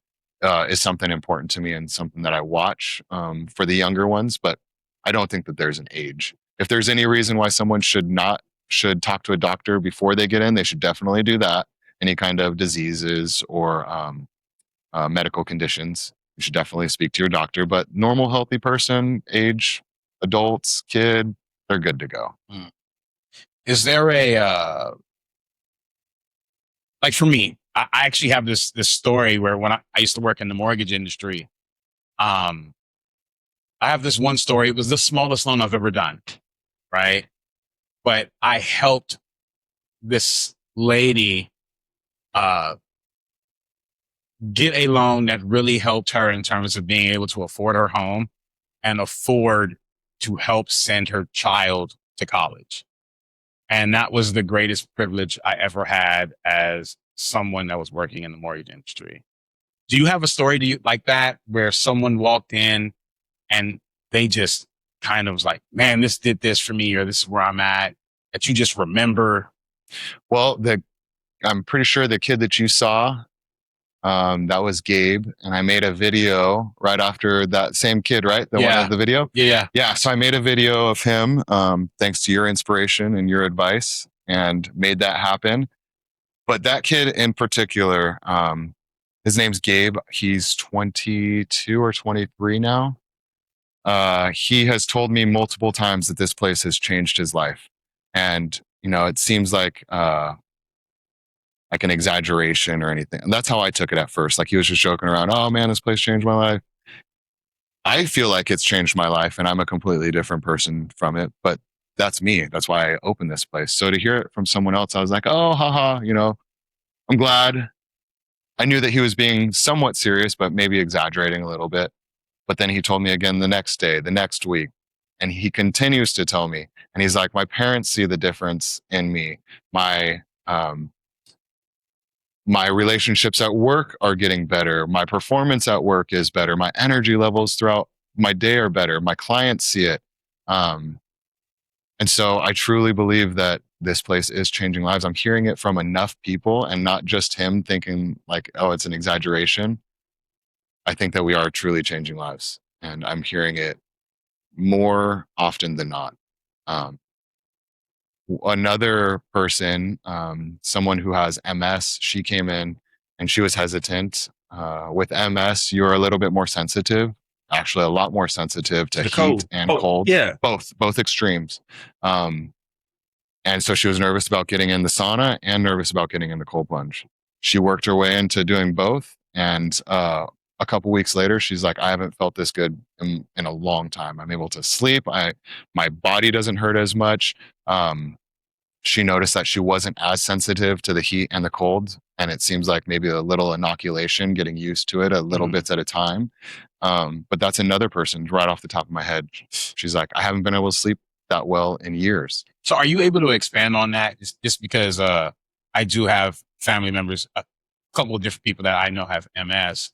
is something important to me and something that I watch for the younger ones. But I don't think that there's an age. If there's any reason why someone should not should talk to a doctor before they get in, they should definitely do that. Any kind of diseases or medical conditions, you should definitely speak to your doctor. But normal, healthy person, age, adults, kid, they're good to go. Is there a like for me? I actually have this story where when I used to work in the mortgage industry, I have this one story. It was the smallest loan I've ever done, right? But I helped this lady get a loan that really helped her in terms of being able to afford her home and afford to help send her child to college. And that was the greatest privilege I ever had as someone that was working in the mortgage industry. Do you have a story like that where someone walked in and they just kind of was like, man, this did this for me, or this is where I'm at, that you just remember? Well, I'm pretty sure the kid that you saw, that was Gabe, and I made a video right after that same kid, right? The one of the video? Yeah. So I made a video of him, thanks to your inspiration and your advice, and made that happen. But that kid in particular, his name's Gabe. He's 22 or 23 now. He has told me multiple times that this place has changed his life. And, it seems like an exaggeration or anything. And that's how I took it at first. Like he was just joking around. Oh man, this place changed my life. I feel like it's changed my life and I'm a completely different person from it, but that's me. That's why I opened this place. So to hear it from someone else, I was like, oh, haha, I'm glad. I knew that he was being somewhat serious, but maybe exaggerating a little bit. But then he told me again the next day, the next week, and he continues to tell me. And he's like, my parents see the difference in me. My relationships at work are getting better. My performance at work is better. My energy levels throughout my day are better. My clients see it. And so I truly believe that this place is changing lives. I'm hearing it from enough people and not just him thinking like, oh, it's an exaggeration. I think that we are truly changing lives, and I'm hearing it more often than not. Another person, someone who has MS, she came in and she was hesitant. With MS, you're a little bit more sensitive, actually a lot more sensitive to heat cold. and cold. Yeah. Both extremes. And so she was nervous about getting in the sauna and nervous about getting in the cold plunge. She worked her way into doing both. And a couple weeks later, she's like, I haven't felt this good in a long time. I'm able to sleep. My body doesn't hurt as much. She noticed that she wasn't as sensitive to the heat and the cold. And it seems like maybe a little inoculation, getting used to it a little bits at a time. But that's another person right off the top of my head. She's like, I haven't been able to sleep that well in years. So are you able to expand on that? Just because I do have family members, a couple of different people that I know have MS.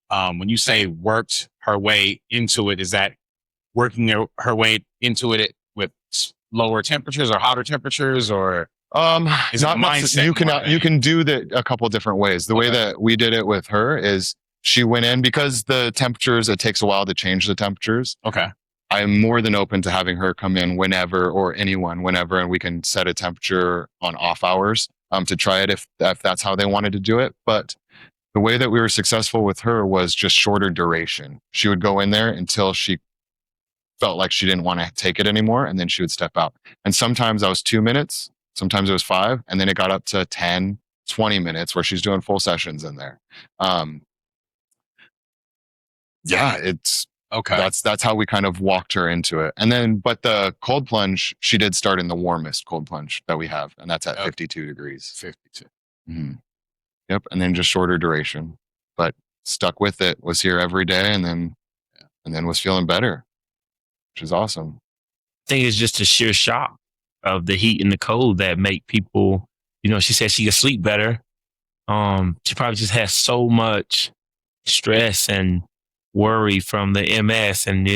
When you say worked her way into it, is that working her way into it with lower temperatures or hotter temperatures, or is it mindset? You can do that a couple different ways. The way that we did it with her is she went in, because the temperatures, it takes a while to change the temperatures. Okay. I'm more than open to having her come in whenever, or anyone whenever, and we can set a temperature on off hours to try it if that's how they wanted to do it. But the way that we were successful with her was just shorter duration. She would go in there until she felt like she didn't want to take it anymore, and then she would step out. And sometimes that was 2 minutes, sometimes it was 5, and then it got up to 10, 20 minutes where she's doing full sessions in there. Yeah, it's okay. That's how we kind of walked her into it. And then, but the cold plunge, she did start in the warmest cold plunge that we have, and that's at 52 degrees. 52. Mm-hmm. Yep. And then just shorter duration, but stuck with it, was here every day, and then was feeling better, which is awesome. I think it's just a sheer shock of the heat and the cold that make people, she said she could sleep better. She probably just has so much stress and worry from the MS, and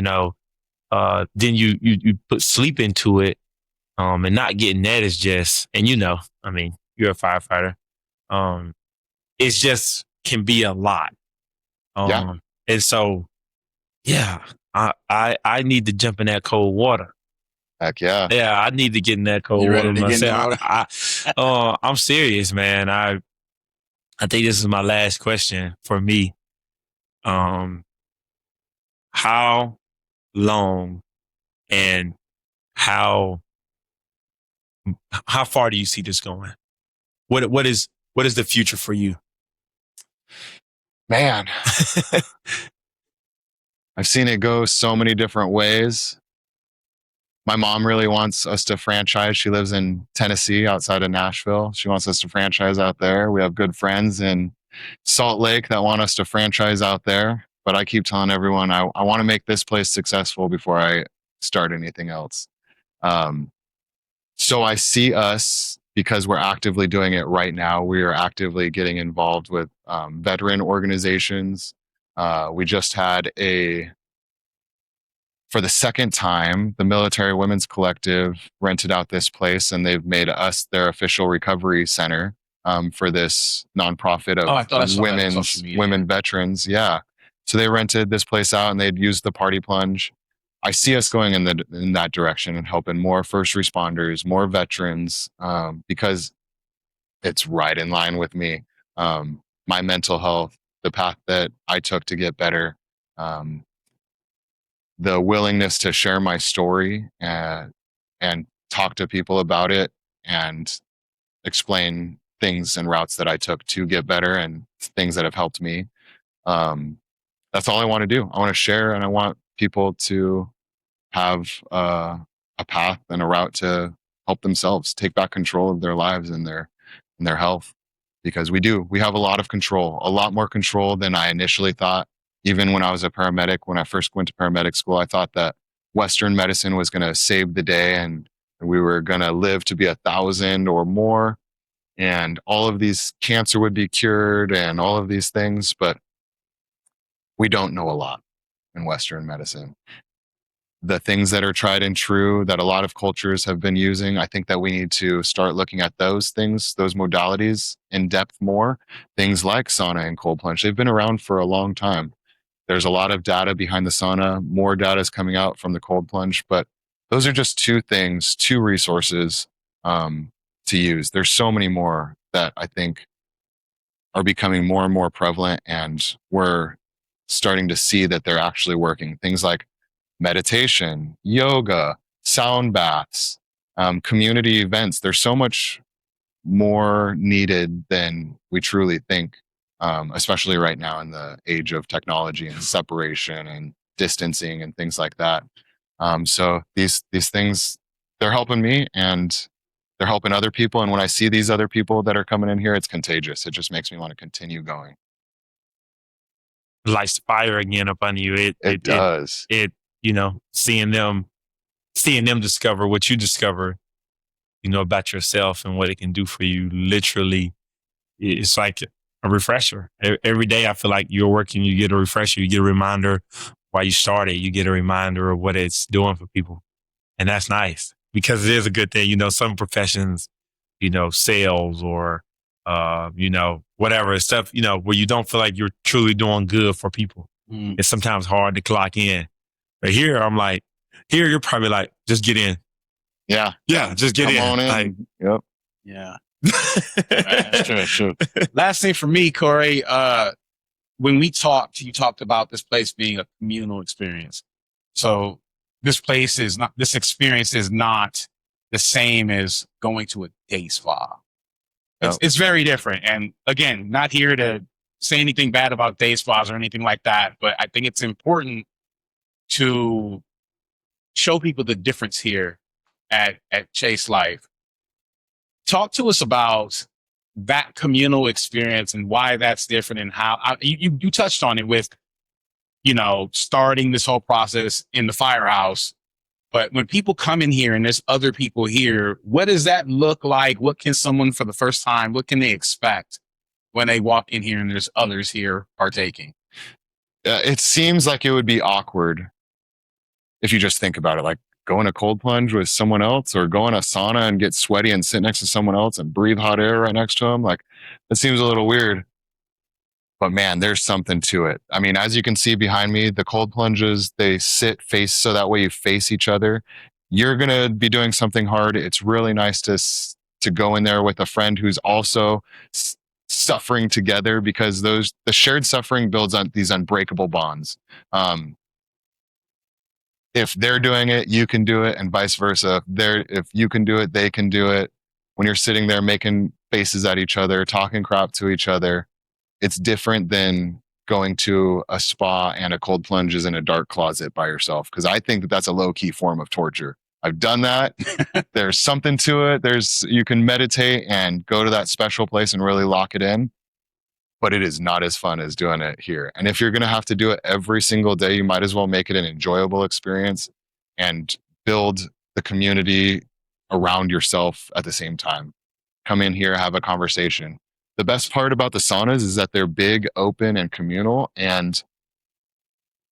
then you put sleep into it, and not getting that is just, and you're a firefighter. It's just can be a lot. And so, yeah, I need to jump in that cold water. Heck yeah. Yeah, I need to get in that cold You ready water to get in the myself. water? I'm serious, man. I think this is my last question for me. How long and how far do you see this going? What is the future for you? Man, I've seen it go so many different ways. My mom really wants us to franchise. She lives in Tennessee outside of Nashville. She wants us to franchise out there. We have good friends in Salt Lake that want us to franchise out there. But I keep telling everyone I want to make this place successful before I start anything else. So I see us, because we're actively doing it right now, we are actively getting involved with veteran organizations. We just had for the second time, the Military Women's Collective rented out this place, and they've made us their official recovery center for this nonprofit Oh, I thought I of saw that on social media. women veterans. Yeah. So they rented this place out, and they'd used the party plunge. I see us going in that direction and helping more first responders, more veterans, because it's right in line with me. My mental health, the path that I took to get better, the willingness to share my story and talk to people about it and explain things and routes that I took to get better and things that have helped me. That's all I want to do. I want to share, and I want people to have a path and a route to help themselves take back control of their lives and their health, because we have a lot of control, a lot more control than I initially thought. Even when I was a paramedic, when I first went to paramedic school, I thought that Western medicine was going to save the day and we were going to live to be 1,000 or more, and all of these cancer would be cured and all of these things. But we don't know a lot in Western medicine. The things that are tried and true that a lot of cultures have been using, I think that we need to start looking at those things, those modalities in depth more. Things like sauna and cold plunge, they've been around for a long time. There's a lot of data behind the sauna. More data is coming out from the cold plunge, but those are just two resources to use. There's so many more that I think are becoming more and more prevalent, and we're starting to see that they're actually working. Things like meditation, yoga, sound baths, community events. There's so much more needed than we truly think, especially right now in the age of technology and separation and distancing and things like that. So these things, they're helping me and they're helping other people. And when I see these other people that are coming in here, it's contagious. It just makes me want to continue going. Lights the fire again up on you. It does. Seeing them discover what you discover, about yourself and what it can do for you. Literally, it's like a refresher. Every day I feel like you're working, you get a refresher, you get a reminder why you started, you get a reminder of what it's doing for people. And that's nice, because it is a good thing. Some professions, sales or, whatever stuff, where you don't feel like you're truly doing good for people. It's sometimes hard to clock in. But here, I'm like, you're probably like, just get in. Yeah. Yeah, just get Come in. on in. Like, Yep. Yeah. That's true. Last thing for me, Cory, when we talked, you talked about this place being a communal experience. So this experience is not the same as going to a day spa. It's very different. And again, not here to say anything bad about day spas or anything like that, but I think it's important to show people the difference here at Chayse Life. Talk to us about that communal experience and why that's different, and how you touched on it with, starting this whole process in the firehouse. But when people come in here and there's other people here, what does that look like? What can someone for the first time, what can they expect when they walk in here and there's others here partaking? It seems like it would be awkward if you just think about it, like go in a cold plunge with someone else, or go in a sauna and get sweaty and sit next to someone else and breathe hot air right next to them. Like, it seems a little weird, but man, there's something to it. I mean, as you can see behind me, the cold plunges, they sit face, so that way you face each other. you're going to be doing something hard. It's really nice to go in there with a friend who's also suffering together, because the shared suffering builds on these unbreakable bonds. If they're doing it, you can do it, and vice versa. If you can do it, they can do it. When you're sitting there making faces at each other, talking crap to each other, it's different than going to a spa and a cold plunge is in a dark closet by yourself. Because I think that that's a low key form of torture. I've done that. There's something to it. You can meditate and go to that special place and really lock it in, but it is not as fun as doing it here. And if you're going to have to do it every single day, you might as well make it an enjoyable experience and build the community around yourself at the same time. Come in here, have a conversation. The best part about the saunas is that they're big, open, and communal. And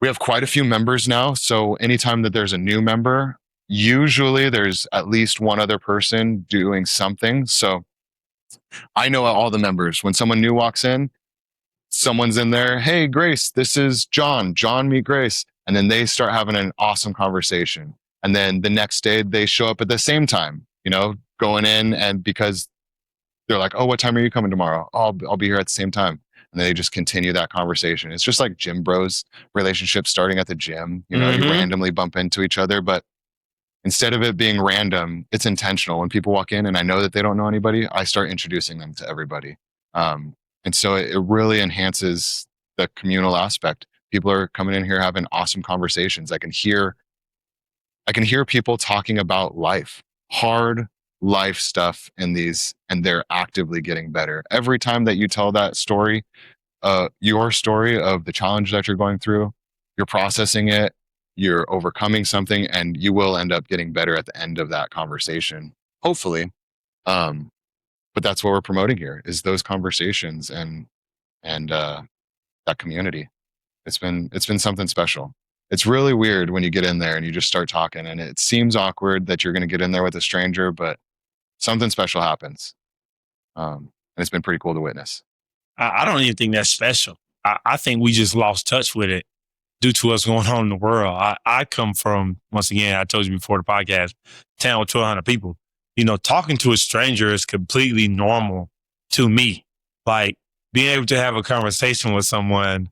we have quite a few members now. So anytime that there's a new member, usually there's at least one other person doing something. So I know all the members. When someone new walks in, someone's in there, hey, Grace, this is John. John, meet Grace. And then they start having an awesome conversation. And then the next day they show up at the same time, going in, and because they're like, oh, what time are you coming tomorrow? Oh, I'll be here at the same time. And they just continue that conversation. It's just like gym bros relationships starting at the gym. You randomly bump into each other, but instead of it being random, it's intentional. When people walk in and I know that they don't know anybody, I start introducing them to everybody. And so it really enhances the communal aspect. People are coming in here having awesome conversations. I can hear people talking about life, hard life stuff in these, and they're actively getting better. Every time that you tell that story, your story of the challenge that you're going through, you're processing it, you're overcoming something, and you will end up getting better at the end of that conversation, hopefully. But that's what we're promoting here, is those conversations and that community. It's been something special. It's really weird when you get in there and you just start talking, and it seems awkward that you're going to get in there with a stranger, but something special happens. And it's been pretty cool to witness. I don't even think that's special. I think we just lost touch with it due to what's going on in the world. I come from, once again, I told you before the podcast, town with 1,200 people. Talking to a stranger is completely normal to me. Like, being able to have a conversation with someone,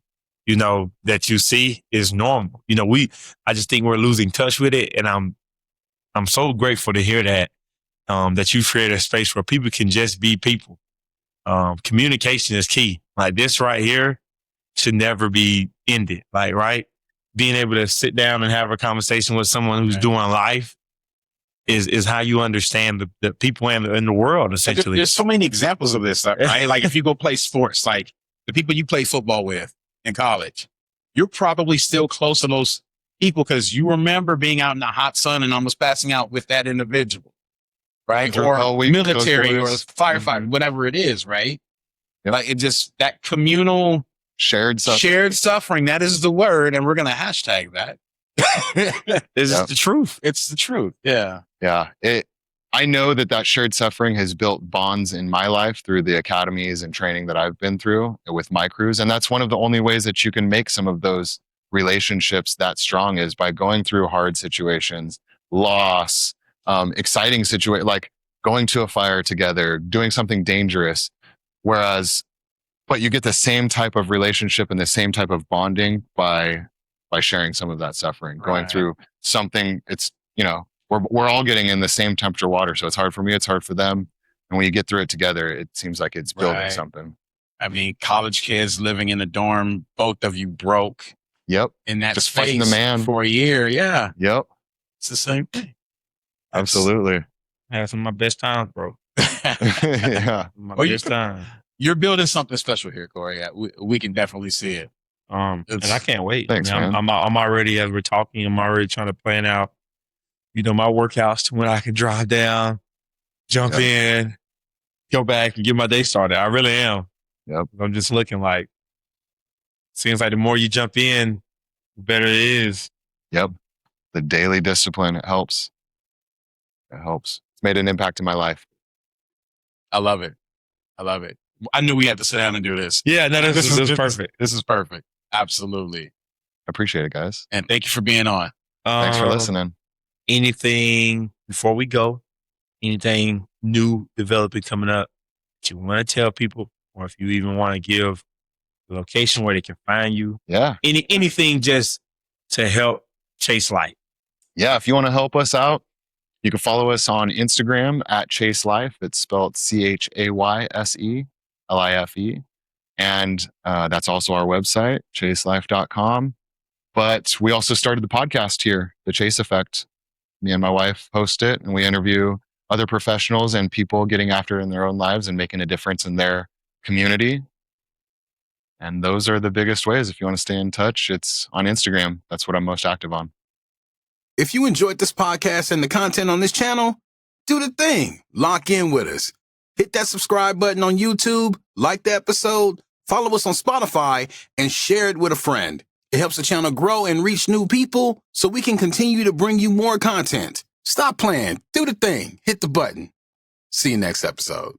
that you see is normal. I just think we're losing touch with it. And I'm so grateful to hear that, that you created a space where people can just be people. Communication is key. Like, this right here should never be ended. Like, right? Being able to sit down and have a conversation with someone who's doing life is how you understand the people in the world, essentially. There's so many examples of this, right? Like, if you go play sports, like the people you play football with in college, you're probably still close to those people because you remember being out in the hot sun and almost passing out with that individual, right? Or military or firefighter, whatever it is, right? Yep. Like, it just, that communal shared suffering, that is the word, and we're going to hashtag that. This is the truth. It's the truth. Yeah. Yeah. I know that shared suffering has built bonds in my life through the academies and training that I've been through with my crews. And that's one of the only ways that you can make some of those relationships that strong, is by going through hard situations, loss, exciting situation, like going to a fire together, doing something dangerous. But you get the same type of relationship and the same type of bonding by sharing some of that suffering, going through something. It's, we're all getting in the same temperature water. So it's hard for me, it's hard for them. And when you get through it together, it seems like it's building something. I mean, college kids living in the dorm, both of you broke. Yep. In that just space fighting the man for a year. Yeah. Yep. It's the same thing. Absolutely. I had some of my best times, bro. Yeah. Best time. You're building something special here, Cory. We can definitely see it. And I can't wait. Thanks, man. I'm already, as we're talking, I'm already trying to plan out, my workouts to when I can drive down, jump in, go back and get my day started. I really am. Yep. I'm just looking like, seems like the more you jump in, the better it is. Yep. The daily discipline, it helps. It helps. It's made an impact in my life. I love it. I knew we had to sit down and do this. Yeah, no, this is perfect. This is perfect. Absolutely. I appreciate it, guys. And thank you for being on. Thanks for listening. anything before we go, anything new developing coming up that you want to tell people, or if you even want to give the location where they can find you, Yeah. anything just to help Chayse life. Yeah. If you want to help us out, you can follow us on Instagram at Chayse Life. It's spelled ChayseliFe. And that's also our website, chaselife.com. But we also started the podcast here, The Chayse Effect. Me and my wife host it, and we interview other professionals and people getting after it in their own lives and making a difference in their community. And those are the biggest ways. If you want to stay in touch, it's on Instagram. That's what I'm most active on. If you enjoyed this podcast and the content on this channel, do the thing. Lock in with us. Hit that subscribe button on YouTube, like the episode, follow us on Spotify, and share it with a friend. It helps the channel grow and reach new people so we can continue to bring you more content. Stop playing. Do the thing. Hit the button. See you next episode.